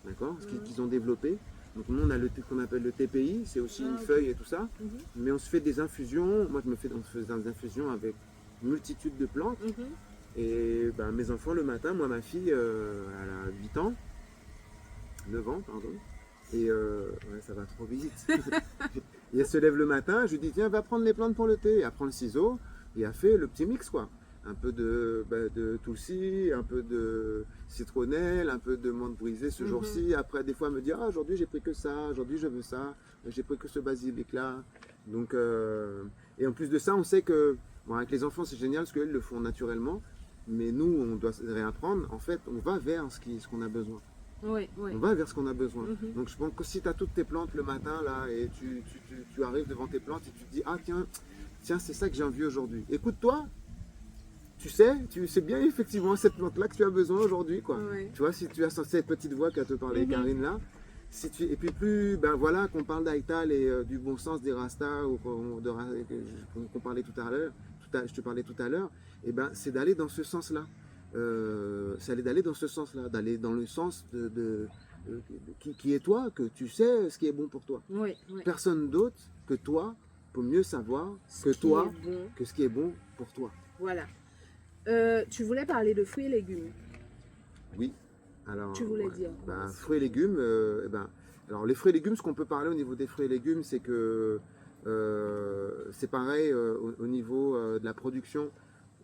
d'accord, qu'ils ont développé. Donc nous on a le thé qu'on appelle le TPI, c'est aussi une feuille et tout ça. Mais on se fait des infusions, on se fait des infusions avec une multitude de plantes. Et mes enfants le matin, moi ma fille, elle a 8 ans, 9 ans, pardon. Et ça va trop vite. Et elle se lève le matin, je lui dis tiens, va prendre les plantes pour le thé. Elle prend le ciseau et elle fait le petit mix quoi. Un peu de tulsi, un peu de citronnelle, un peu de menthe brisée ce jour-ci. Après des fois elle me dit ah aujourd'hui j'ai pris que ça, aujourd'hui je veux ça, j'ai pris que ce basilic là. Donc et en plus de ça on sait que avec les enfants c'est génial parce qu'elles le font naturellement. Mais nous on doit réapprendre. En fait on va vers ce qu'on a besoin. Oui. On va vers ce qu'on a besoin. Donc je pense que si tu as toutes tes plantes le matin là et tu arrives devant tes plantes et tu te dis ah tiens c'est ça que j'ai envie aujourd'hui. Écoute-toi, tu sais bien effectivement cette plante là que tu as besoin aujourd'hui quoi. Tu vois si tu as cette petite voix qu'a te parlé Karine là, et puis plus voilà qu'on parle d'Aïtal et du bon sens des Rastas ou qu'on parlait tout à l'heure, je te parlais tout à l'heure, et c'est d'aller dans ce sens là. D'aller dans ce sens-là, d'aller dans le sens qui est toi, que tu sais ce qui est bon pour toi. Personne d'autre que toi peut mieux savoir que toi que ce qui est bon pour toi. Voilà. Tu voulais parler de fruits et légumes. Oui. Alors, Tu voulais dire. fruits et légumes, alors les fruits et légumes, ce qu'on peut parler au niveau des fruits et légumes, c'est que c'est pareil au niveau de la production.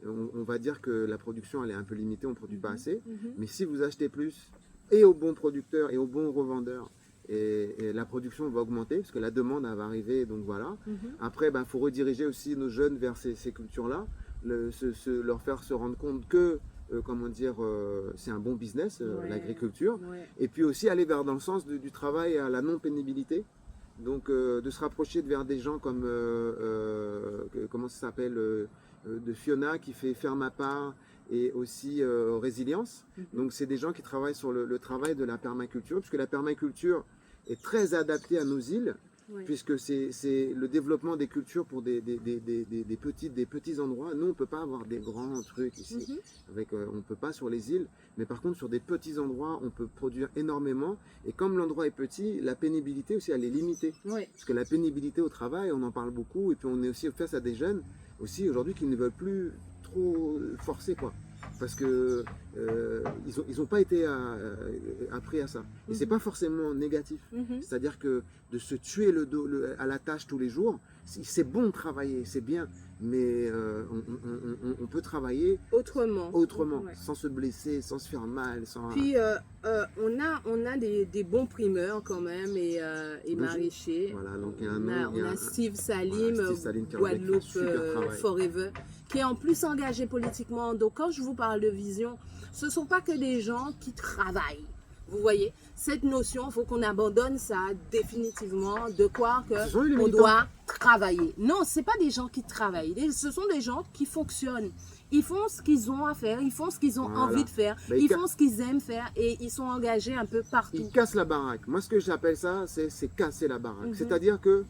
On va dire que la production elle est un peu limitée, on ne produit pas assez. Mais si vous achetez plus et aux bons producteurs et aux bons revendeurs, et la production va augmenter parce que la demande elle va arriver. Donc voilà. Après, il faut rediriger aussi nos jeunes vers ces cultures-là, leur faire se rendre compte que comment dire, c'est un bon business, l'agriculture. Ouais. Et puis aussi aller vers dans le sens du travail à la non-pénibilité. Donc de se rapprocher vers des gens comme, comment ça s'appelle, de Fiona qui fait Faire ma part et aussi Résilience. Donc c'est des gens qui travaillent sur le travail de la permaculture, puisque la permaculture est très adaptée à nos îles. Ouais. Puisque c'est le développement des cultures pour des petits endroits. Nous, on ne peut pas avoir des grands trucs ici. On ne peut pas sur les îles. Mais par contre, sur des petits endroits, on peut produire énormément. Et comme l'endroit est petit, la pénibilité aussi, elle est limitée. Ouais. Parce que la pénibilité au travail, on en parle beaucoup. Et puis, on est aussi face à des jeunes aussi aujourd'hui qui ne veulent plus trop forcer, quoi. Parce que ils ont pas été appris à ça. Et c'est pas forcément négatif. C'est-à-dire que de se tuer à la tâche tous les jours, c'est bon de travailler, c'est bien, mais on peut travailler autrement, ouais. Sans se blesser, sans se faire mal. Puis on a des bons primeurs quand même et maraîchers. Voilà, donc on a Steve Salim, Guadeloupe Forever, qui est en plus engagé politiquement. Donc quand je vous parle de vision, ce ne sont pas que des gens qui travaillent. Vous voyez, cette notion, il faut qu'on abandonne ça définitivement, de croire qu'on doit travailler. Non, ce n'est pas des gens qui travaillent, ce sont des gens qui fonctionnent. Ils font ce qu'ils ont à faire, ils font ce qu'ils ont envie de faire, ils font ce qu'ils aiment faire et ils sont engagés un peu partout. Ils cassent la baraque. Moi, ce que j'appelle ça, c'est casser la baraque. C'est-à-dire que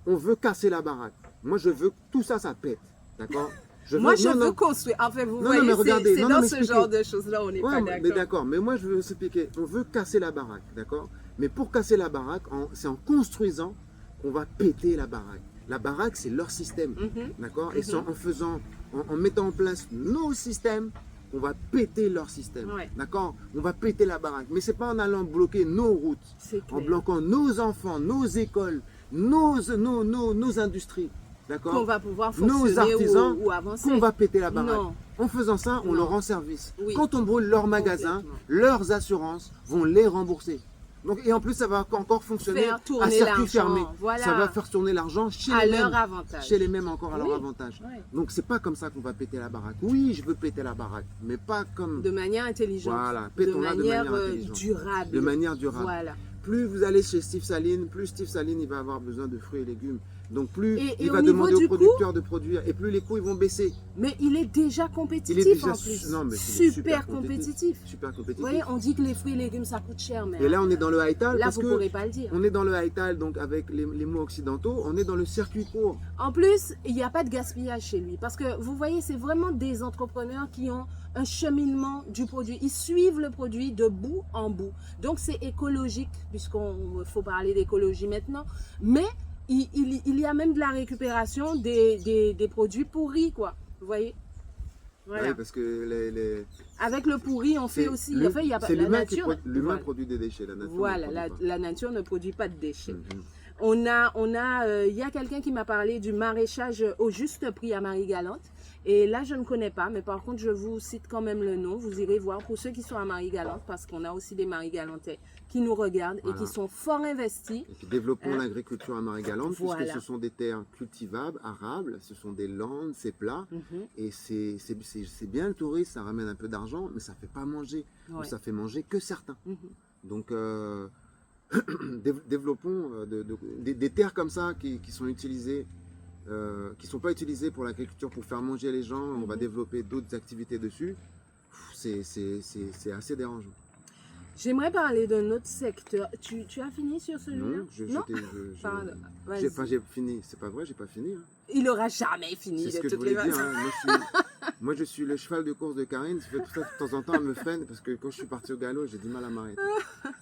on veut casser la baraque. Moi, je veux que tout ça, ça pète. D'accord ? Je veux construire. Enfin, vous voyez, c'est dans ce genre de choses-là, on n'est pas d'accord. Mais d'accord, mais moi, je veux expliquer. On veut casser la baraque, d'accord ? Mais pour casser la baraque, c'est en construisant qu'on va péter la baraque. La baraque, c'est leur système, d'accord ? Et c'est en mettant en place nos systèmes, on va péter leur système, d'accord ? On va péter la baraque. Mais c'est pas en allant bloquer nos routes, en bloquant nos enfants, nos écoles, nos industries. Qu'on va pouvoir fonctionner ou avancer. Qu'on va péter la baraque. Non. En faisant ça, on leur rend service. Quand on brûle leurs magasins, leurs assurances vont les rembourser. Donc, et en plus, ça va encore fonctionner à circuit fermé. Voilà. Ça va faire tourner l'argent chez les mêmes encore à leur avantage. Donc, c'est pas comme ça qu'on va péter la baraque. Oui, je veux péter la baraque, mais pas comme... De manière intelligente. Voilà, pétons-la de manière durable. De manière durable. Voilà. Plus vous allez chez Steve Saline, plus Steve Saline il va avoir besoin de fruits et légumes. Donc plus il va demander aux producteurs de produire et plus les coûts ils vont baisser. Mais il est déjà compétitif en plus. Non, mais super compétitif. Super compétitif. Vous voyez, on dit que les fruits et légumes ça coûte cher. Mais et là on est dans le high-tal. Là vous ne pourrez pas le dire. On est dans le high-tal, donc avec les mots occidentaux, on est dans le circuit court. En plus, il n'y a pas de gaspillage chez lui. Parce que vous voyez, c'est vraiment des entrepreneurs qui ont un cheminement du produit. Ils suivent le produit de bout en bout. Donc c'est écologique, puisqu'on faut parler d'écologie maintenant. Mais il y a même de la récupération des produits pourris, quoi. Vous voyez? Voilà. Oui, parce que avec le pourri, on fait aussi... Enfin, il y a pas, l'humain produit des déchets. La nature voilà, la nature ne produit pas de déchets. Il y a quelqu'un qui m'a parlé du maraîchage au juste prix à Marie-Galante. Et là, je ne connais pas, mais par contre, je vous cite quand même le nom. Vous irez voir pour ceux qui sont à Marie-Galante, parce qu'on a aussi des Marie-Galantais qui nous regardent et qui sont fort investis. Et qui développons l'agriculture à Marie-Galante, puisque ce sont des terres cultivables, arables, ce sont des landes, c'est plat. Et c'est bien le tourisme, ça ramène un peu d'argent, mais ça ne fait pas manger. Ou ça fait manger que certains. Donc, développons des terres comme ça qui sont utilisées. Qui ne sont pas utilisés pour l'agriculture pour faire manger les gens, on va développer d'autres activités dessus, c'est assez dérangeant. J'aimerais parler d'un autre secteur. Tu as fini sur celui-là? J'ai fini, c'est pas vrai, j'ai pas fini. Hein. Il n'aura jamais fini. C'est ce que je voulais dire. Hein. Moi, je suis le cheval de course de Karine. Ça fait tout ça de temps en temps, elle me freine parce que quand je suis parti au galop, j'ai du mal à m'arrêter.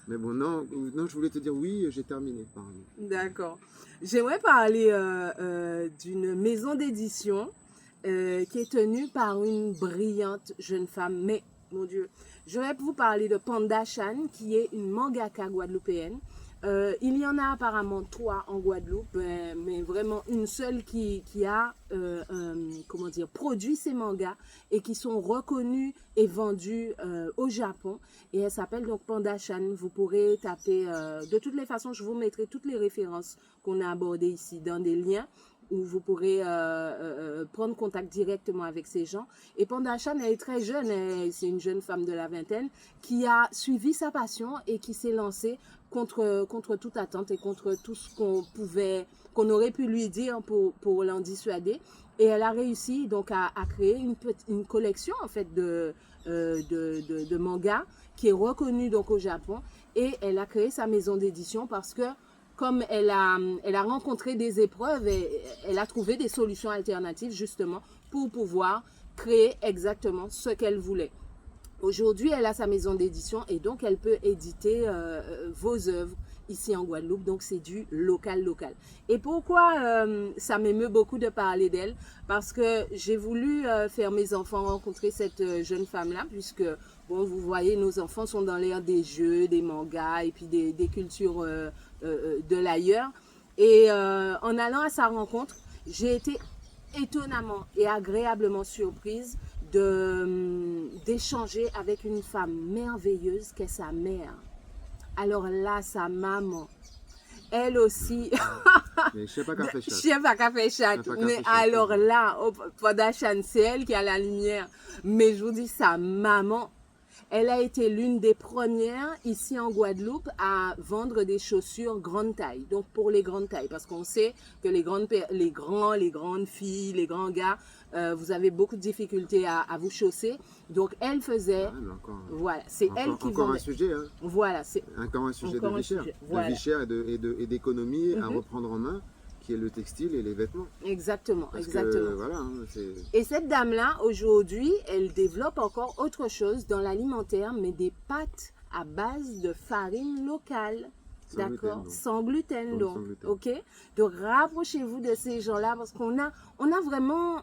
Mais bon, non, je voulais te dire oui, j'ai terminé. D'accord. J'aimerais parler d'une maison d'édition qui est tenue par une brillante jeune femme, mais mon Dieu. Je vais vous parler de Panda Chan, qui est une mangaka guadeloupéenne. Il y en a apparemment 3 en Guadeloupe, mais vraiment une seule qui a comment dire, produit ces mangas et qui sont reconnus et vendus au Japon. Et elle s'appelle donc Panda Chan. Vous pourrez taper, de toutes les façons, je vous mettrai toutes les références qu'on a abordées ici dans des liens où vous pourrez prendre contact directement avec ces gens. Et Panda Chan, elle est très jeune, c'est une jeune femme de la vingtaine qui a suivi sa passion et qui s'est lancée contre toute attente et contre tout ce qu'on aurait pu lui dire pour l'en dissuader. Et elle a réussi donc à créer une collection en fait de mangas qui est reconnue donc au Japon, et elle a créé sa maison d'édition parce que comme elle a rencontré des épreuves, et elle a trouvé des solutions alternatives justement pour pouvoir créer exactement ce qu'elle voulait. Aujourd'hui, elle a sa maison d'édition et donc elle peut éditer vos œuvres ici en Guadeloupe. Donc c'est du local. Et pourquoi ça m'émeut beaucoup de parler d'elle? Parce que j'ai voulu faire mes enfants rencontrer cette jeune femme-là, puisque bon, vous voyez, nos enfants sont dans l'ère des jeux, des mangas et puis des cultures de l'ailleurs. Et en allant à sa rencontre, j'ai été étonnamment et agréablement surprise d'échanger avec une femme merveilleuse qu'est sa mère. Alors là, sa maman, elle aussi, Mais chef à café chat. chef à café chat. Chef à Mais café chat. alors là, Panda Chan, c'est elle qui a la lumière. Mais je vous dis, sa maman, elle a été l'une des premières ici en Guadeloupe à vendre des chaussures grande taille. Donc pour les grandes tailles, parce qu'on sait que les grandes filles, les grands gars, vous avez beaucoup de difficultés à vous chausser. Donc elle faisait, Ah, mais encore, voilà, c'est elle qui encore un vendait. sujet, hein. Voilà, c'est Encore un sujet Encore de un vie chère. sujet, voilà. De vie chère et d'économie à Mhm. reprendre en main, qui est le textile et les vêtements. exactement, Parce exactement. que voilà, hein, c'est... Et cette dame-là, aujourd'hui, elle développe encore autre chose dans l'alimentaire, mais des pâtes à base de farine locale. Sans D'accord? gluten, donc. Sans gluten, Oui, donc. sans gluten. OK? Donc, rapprochez-vous de ces gens-là parce qu'on a vraiment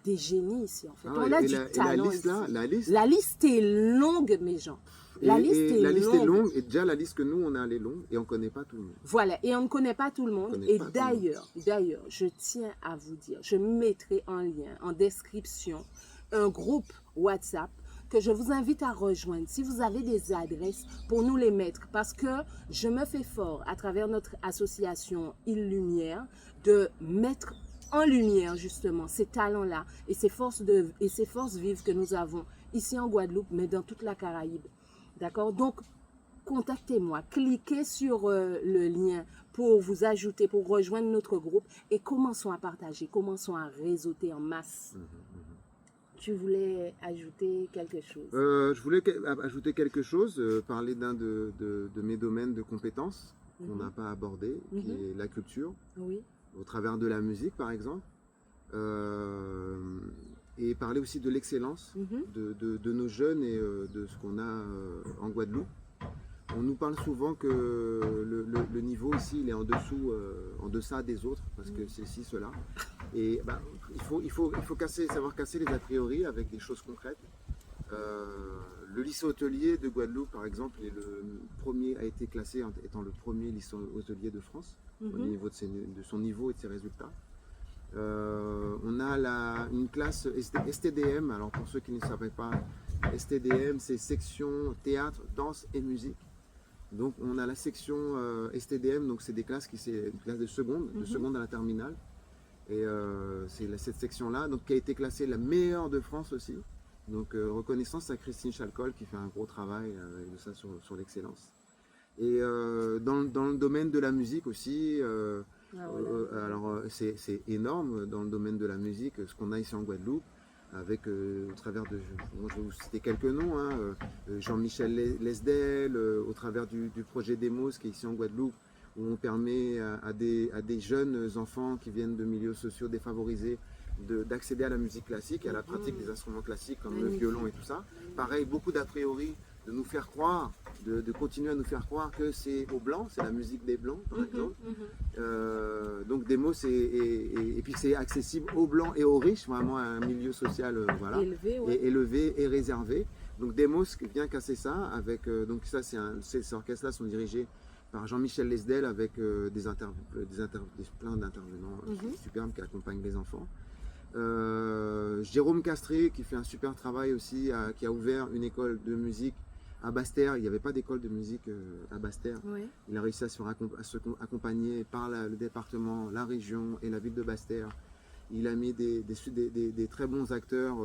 des génies ici, en fait. Ah, On a et du la talent liste ici. là, la liste, La liste est longue, mes gens. La liste est la liste est longue. longue, et déjà la liste que nous on a, elle est longue, et on connaît pas tout le monde. Voilà, et on ne connaît pas tout le monde. connaît Et pas tout le monde. d'ailleurs, je tiens à vous dire, je mettrai en lien, en description, un groupe WhatsApp que je vous invite à rejoindre. Si vous avez des adresses, pour nous les mettre, parce que je me fais fort à travers notre association Île Lumière de mettre en lumière justement ces talents-là et ces forces vives que nous avons ici en Guadeloupe, mais dans toute la Caraïbe. D'accord? Donc, contactez-moi, cliquez sur le lien pour vous ajouter, pour rejoindre notre groupe et commençons à partager, commençons à réseauter en masse. Tu voulais ajouter quelque chose? Je voulais ajouter quelque chose, parler d'un de mes domaines de compétences qu'on n'a pas abordé, qui est la culture, Oui. au travers de la musique par exemple, et parler aussi de l'excellence de nos jeunes et de ce qu'on a en Guadeloupe. On nous parle souvent que le niveau ici il est en deçà des autres, parce que c'est ci, cela. Et bah, il faut savoir casser les a priori avec des choses concrètes. Le lycée hôtelier de Guadeloupe, par exemple, a été classé étant le premier lycée hôtelier de France, au niveau de son niveau et de ses résultats. On a une classe STDM. Alors pour ceux qui ne savaient pas, STDM c'est section théâtre, danse et musique. Donc on a la section STDM, donc c'est des classes c'est une classe de seconde à la terminale. Et c'est cette section-là qui a été classée la meilleure de France aussi. Donc reconnaissance à Christine Chalcol qui fait un gros travail de ça sur l'excellence. Et dans le domaine de la musique aussi, alors c'est énorme dans le domaine de la musique, ce qu'on a ici en Guadeloupe, avec au travers de, je vais vous citer quelques noms, hein, Jean-Michel Lesdel, au travers du projet Demos qui est ici en Guadeloupe, où on permet à des jeunes enfants qui viennent de milieux sociaux défavorisés d'accéder à la musique classique et à la pratique des instruments classiques comme le violon et tout ça. Pareil, beaucoup d'a priori, de nous faire croire, de continuer à nous faire croire que c'est aux Blancs, c'est la musique des Blancs par exemple. Donc Demos, et puis c'est accessible aux Blancs et aux riches, vraiment à un milieu social voilà, Élevé, ouais. élevé et réservé. Donc Demos vient casser ça avec donc ça ces orchestres-là sont dirigés par Jean-Michel Lesdel avec plein d'intervenants superbes qui accompagnent les enfants. Jérôme Castré qui fait un super travail aussi, qui a ouvert une école de musique à Basse-Terre. Il n'y avait pas d'école de musique à Basse-Terre. Oui. Il a réussi à se accompagner par le département, la région et la ville de Basse-Terre. Il a mis des très bons acteurs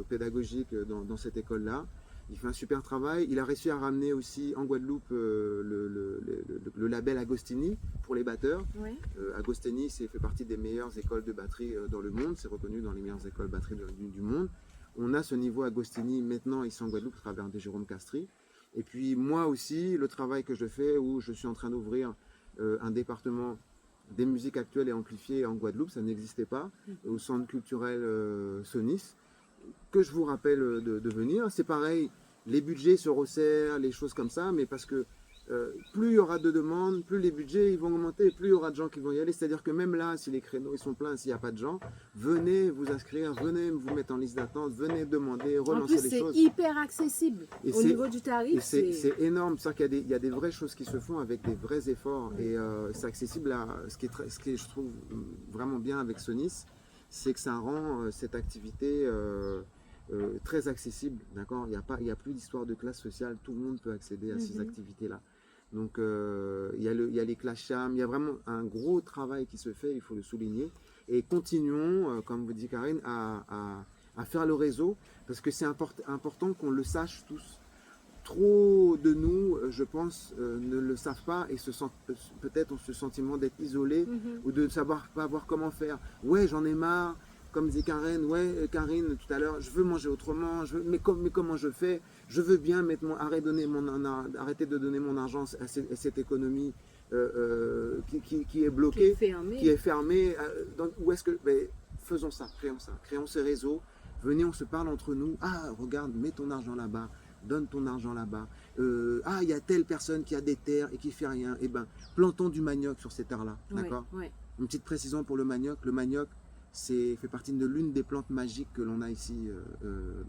pédagogiques dans cette école-là. Il fait un super travail. Il a réussi à ramener aussi en Guadeloupe le label Agostini pour les batteurs. Oui. Agostini fait partie des meilleures écoles de batterie dans le monde. C'est reconnu dans les meilleures écoles de batterie du monde. On a ce niveau Agostini maintenant ici en Guadeloupe à travers des Jérôme Castry. Et puis moi aussi, le travail que je fais où je suis en train d'ouvrir un département des musiques actuelles et amplifiées en Guadeloupe, ça n'existait pas, au centre culturel Sonis, que je vous rappelle de venir. C'est pareil, les budgets se resserrent, les choses comme ça, mais parce que plus il y aura de demandes, plus les budgets ils vont augmenter, plus il y aura de gens qui vont y aller. C'est-à-dire que même là, si les créneaux ils sont pleins, s'il n'y a pas de gens, venez vous inscrire, venez vous mettre en liste d'attente, venez demander, relancer les choses. En plus, c'est hyper accessible au niveau du tarif. C'est énorme, c'est-à-dire qu'il y a des vraies choses qui se font avec des vrais efforts et c'est accessible à ce qui est, je trouve vraiment bien avec Sonis, c'est que ça rend cette activité très accessible, d'accord. Il y a plus d'histoire de classe sociale, tout le monde peut accéder à ces activités-là. Donc il y a les Clasham, il y a vraiment un gros travail qui se fait, il faut le souligner. Et continuons, comme vous dit Karine, à faire le réseau, parce que c'est important qu'on le sache tous. Trop de nous, je pense, ne le savent pas et se sentent peut-être ont ce sentiment d'être isolés ou de ne pas voir comment faire. Ouais, j'en ai marre. Comme dit Karine tout à l'heure, je veux manger autrement, mais comment je fais? Je veux bien arrêter de donner mon argent à cette économie qui est bloquée, qui est fermée. Où est-ce que faisons ça, créons ces réseaux. Venez, on se parle entre nous. Ah, regarde, mets ton argent là-bas, donne ton argent là-bas. Ah, il y a telle personne qui a des terres et qui fait rien. Eh ben, plantons du manioc sur ces terres-là, d'accord? Une petite précision pour le manioc. Le manioc fait partie de l'une des plantes magiques que l'on a ici,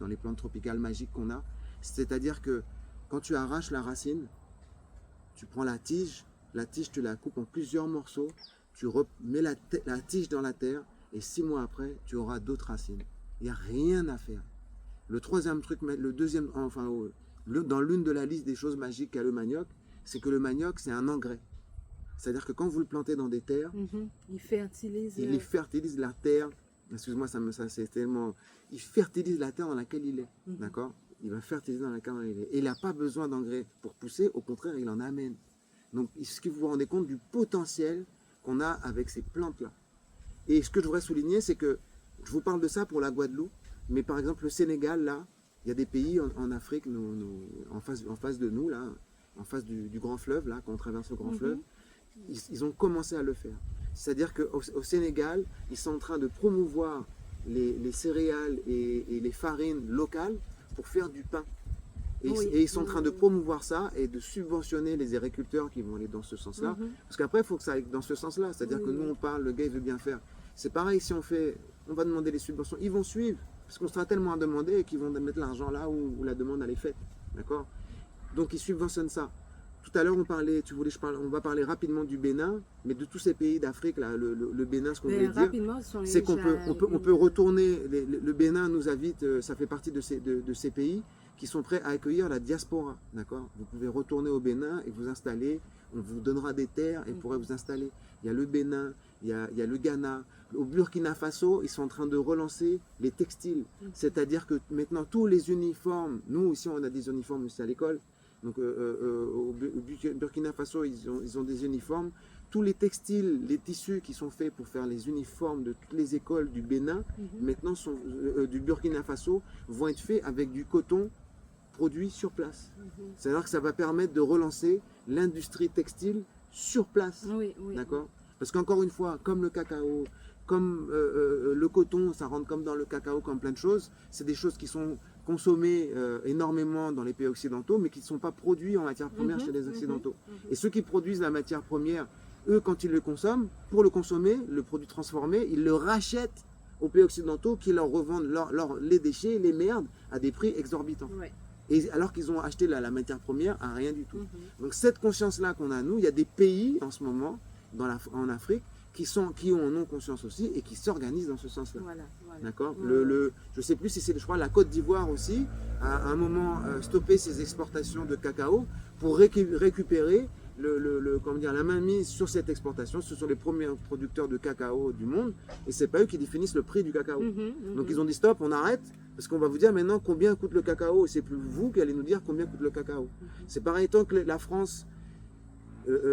dans les plantes tropicales magiques qu'on a. C'est-à-dire que quand tu arraches la racine, tu prends la tige tu la coupes en plusieurs morceaux, tu mets la tige dans la terre et 6 mois après, tu auras d'autres racines. Il n'y a rien à faire. Le troisième truc, le deuxième, enfin, dans l'une de la liste des choses magiques qu'a le manioc, c'est que le manioc, c'est un engrais. C'est-à-dire que quand vous le plantez dans des terres, il fertilise la terre. Excuse-moi, c'est tellement. Il fertilise la terre dans laquelle il est. D'accord? Il va fertiliser dans laquelle il est. Et il n'a pas besoin d'engrais pour pousser. Au contraire, il en amène. Donc, est-ce que vous vous rendez compte du potentiel qu'on a avec ces plantes-là? Et ce que je voudrais souligner, c'est que je vous parle de ça pour la Guadeloupe, mais par exemple, le Sénégal, là, il y a des pays en Afrique, en face de nous, là, en face du grand fleuve, là, quand on traverse le grand fleuve. Ils ont commencé à le faire. C'est-à-dire qu'au Sénégal, ils sont en train de promouvoir les céréales et les farines locales pour faire du pain. Et ils sont en train de promouvoir ça et de subventionner les agriculteurs qui vont aller dans ce sens-là. Parce qu'après, il faut que ça aille dans ce sens-là. C'est-à-dire que nous, on parle, le gars, il veut bien faire. C'est pareil, si on va demander les subventions, ils vont suivre. Parce qu'on sera tellement à demander qu'ils vont mettre l'argent là où la demande elle est faite. D'accord? Donc, ils subventionnent ça. Tout à l'heure, on va parler rapidement du Bénin, mais de tous ces pays d'Afrique, là, le Bénin, ce qu'on veut dire, c'est qu'on peut retourner. Le Bénin nous invite, ça fait partie de ces pays qui sont prêts à accueillir la diaspora. D'accord? Vous pouvez retourner au Bénin et vous installer. On vous donnera des terres et vous pourrez vous installer. Il y a le Bénin, il y a le Ghana. Au Burkina Faso, ils sont en train de relancer les textiles. C'est-à-dire que maintenant, tous les uniformes, nous ici, on a des uniformes aussi à l'école. Donc au Burkina Faso, ils ont des uniformes. Tous les textiles, les tissus qui sont faits pour faire les uniformes de toutes les écoles du Bénin, maintenant du Burkina Faso, vont être faits avec du coton produit sur place. C'est-à-dire que ça va permettre de relancer l'industrie textile sur place. D'accord? Parce qu'encore une fois, comme le cacao, comme le coton, ça rentre comme dans le cacao, comme plein de choses, c'est des choses qui sont consommés énormément dans les pays occidentaux, mais qui ne sont pas produits en matière première chez les occidentaux. Et ceux qui produisent la matière première, eux, quand ils le consomment, pour le consommer, le produit transformé, ils le rachètent aux pays occidentaux qui leur revendent les déchets, les merdes, à des prix exorbitants. et alors qu'ils ont acheté la matière première à rien du tout. Mhm. Donc cette conscience-là qu'on a, nous, il y a des pays en ce moment en Afrique qui en ont conscience aussi et qui s'organisent dans ce sens-là. Voilà, voilà. D'accord. Ouais. Je ne sais plus si c'est, je crois, la Côte d'Ivoire aussi, a à un moment stoppé ses exportations de cacao pour récupérer comment dire, la mainmise sur cette exportation. Ce sont les premiers producteurs de cacao du monde et c'est pas eux qui définissent le prix du cacao. Donc ils ont dit stop, on arrête parce qu'on va vous dire maintenant combien coûte le cacao et c'est plus vous qui allez nous dire combien coûte le cacao. C'est pareil, tant que la France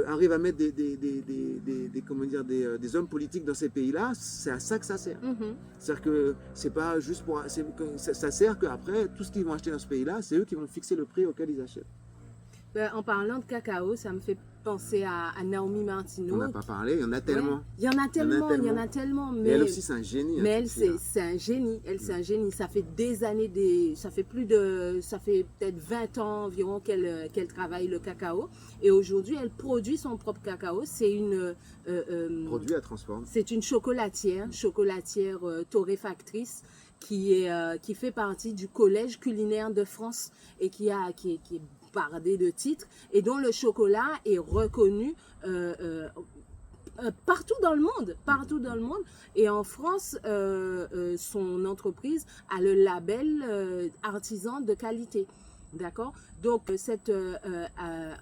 arrive à mettre comment dire, des hommes politiques dans ces pays-là, c'est à ça que ça sert. C'est-à-dire que c'est pas juste pour. Ça sert qu'après, tout ce qu'ils vont acheter dans ce pays-là, c'est eux qui vont fixer le prix auquel ils achètent. Ben, en parlant de cacao, ça me fait penser à Naomi On Martineau. n'a pas parlé, il y en a tellement. Ouais. Il y en a tellement. Mais elle aussi, c'est un génie. Mais hein, elle, cette fille-là. c'est un génie. Elle, c'est un génie. Ça fait des années, ça fait peut-être 20 ans environ qu'elle travaille le cacao. Et aujourd'hui, elle produit son propre cacao. C'est une Produit à transforme. c'est une chocolatière torréfactrice qui fait partie du Collège culinaire de France et qui est bardé de titres et dont le chocolat est reconnu partout dans le monde. Et en France, son entreprise a le label artisan de qualité. D'accord. Donc, cette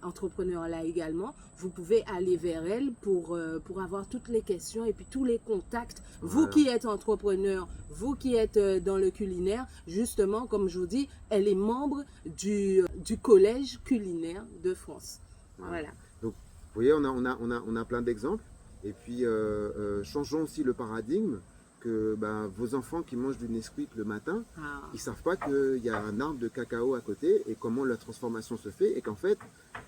entrepreneur-là également, vous pouvez aller vers elle pour avoir toutes les questions et puis tous les contacts. Vous Voilà. qui êtes entrepreneur, vous qui êtes dans le culinaire, justement, comme je vous dis, elle est membre du Collège culinaire de France. Voilà. Donc, vous voyez, on a plein d'exemples. Et puis, changeons aussi le paradigme que vos enfants qui mangent du Nesquik le matin, Ah. ils ne savent pas qu'il y a un arbre de cacao à côté et comment la transformation se fait et qu'en fait,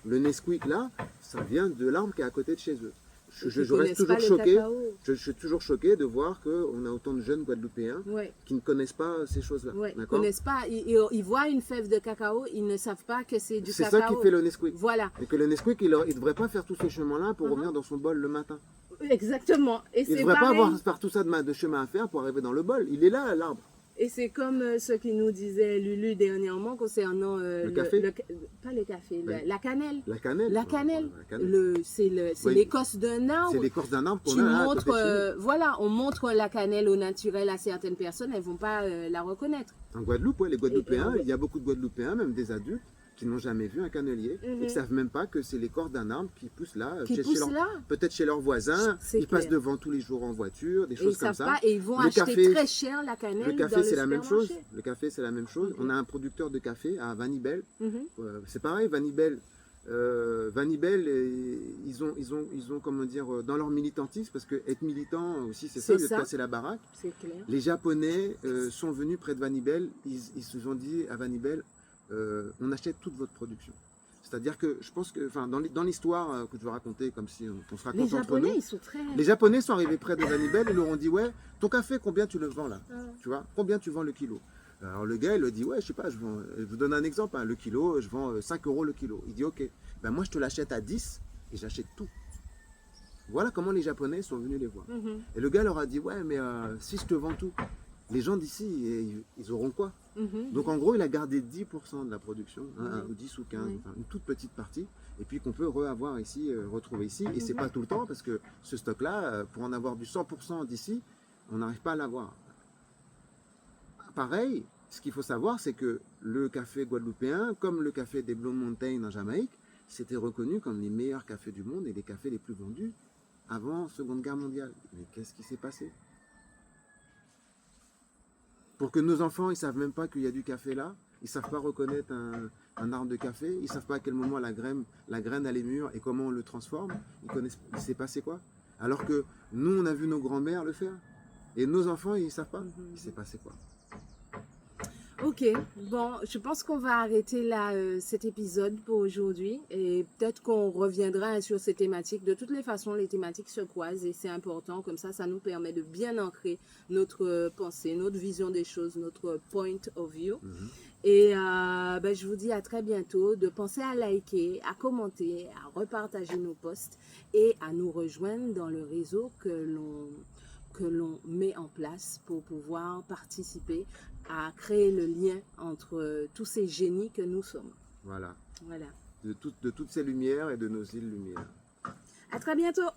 le Nesquik là, ça vient de l'arbre qui est à côté de chez eux. Je reste toujours choqué. Je suis toujours choqué de voir qu'on a autant de jeunes Guadeloupéens Ouais. qui ne connaissent pas ces choses-là. Ouais, ils D'accord. connaissent pas, ils voient une fève de cacao, ils ne savent pas que c'est du C'est cacao. ça qui fait le Nesquik. Voilà, Et que le Nesquik, il ne devrait pas faire tout ce chemin-là pour Uh-huh. revenir dans son bol le matin. exactement. Et Il ne c'est devrait pas pareil. avoir faire tout ça de chemin à faire pour arriver dans le bol. Il est là, l'arbre. Et c'est comme ce qui nous disait Lulu dernièrement concernant Le café. pas le café, Oui. la cannelle. La cannelle. La cannelle. La cannelle. C'est Oui. l'écorce d'un arbre. C'est l'écorce d'un arbre qu'on Tu a là, à montres, côté de chez voilà, on montre la cannelle au naturel à certaines personnes, elles vont pas la reconnaître. nous. En Guadeloupe, ouais, les Guadeloupéens, Et- il y a beaucoup de Guadeloupéens, même des adultes, qui n'ont jamais vu un cannelier et qui ne savent même pas que c'est l'écorce d'un arbre qui pousse là, Qui chez poussent leur- là. peut-être chez leurs voisins. C'est Ils passent clair. devant tous les jours en voiture, des Et ils choses comme savent ça. pas et ils vont Le acheter café- très cher la cannelle. Le dans café, c'est la même chose. supermarché. Le café, c'est la même chose. Ok. On a un producteur de café à Vanibel. Mhm. C'est pareil, Vanibel. Vanibel, ils ont comment dire, dans leur militantisme, parce que être militant aussi, c'est ça, C'est de ça. casser la baraque. C'est clair. Les Japonais sont venus près de Vanibel. Ils se sont dit à Vanibel, on achète toute votre production. C'est-à-dire que je pense que, enfin, dans l'histoire que je vais raconter, comme si on se raconte Les entre Japonais, nous, ils sont très. les Japonais sont arrivés près de Vanibel et leur ont dit, ouais, ton café, combien tu le vends là? Ah. Tu vois, combien tu vends le kilo? Alors le gars, il lui dit, ouais, je sais pas, je vous donne un exemple, hein, le kilo, je vends 5 euros le kilo. Il dit, ok, ben moi je te l'achète à 10 et j'achète tout. Voilà comment les Japonais sont venus les voir. Mhm. Et le gars leur a dit, ouais, mais si je te vends tout, les gens d'ici, ils auront quoi? Mhm. Donc en gros, il a gardé 10% de la production, hein, Oui. ou 10 ou 15, Oui. enfin, une toute petite partie, et puis qu'on peut avoir ici, retrouver ici. Et c'est Mhm. pas tout le temps, parce que ce stock-là, pour en avoir du 100% d'ici, on n'arrive pas à l'avoir. Pareil, ce qu'il faut savoir, c'est que le café guadeloupéen, comme le café des Blue Mountain en Jamaïque, c'était reconnu comme les meilleurs cafés du monde et les cafés les plus vendus avant Seconde Guerre mondiale. Mais qu'est-ce qui s'est passé? Pour que nos enfants, ils ne savent même pas qu'il y a du café là, ils ne savent pas reconnaître un arbre de café, ils ne savent pas à quel moment la graine elle est mûre et comment on le transforme, il s'est passé quoi? Alors que nous, on a vu nos grands-mères le faire. Et nos enfants, ils ne savent pas. Il s'est passé quoi? Ok, bon, je pense qu'on va arrêter là cet épisode pour aujourd'hui et peut-être qu'on reviendra sur ces thématiques. De toutes les façons, les thématiques se croisent et c'est important, comme ça nous permet de bien ancrer notre pensée, notre vision des choses, notre point of view. Et je vous dis à très bientôt, de penser à liker, à commenter, à repartager nos posts et à nous rejoindre dans le réseau que l'on met en place pour pouvoir participer à créer le lien entre tous ces génies que nous sommes. Voilà. Voilà. De toutes ces lumières et de nos îles lumières. À très bientôt.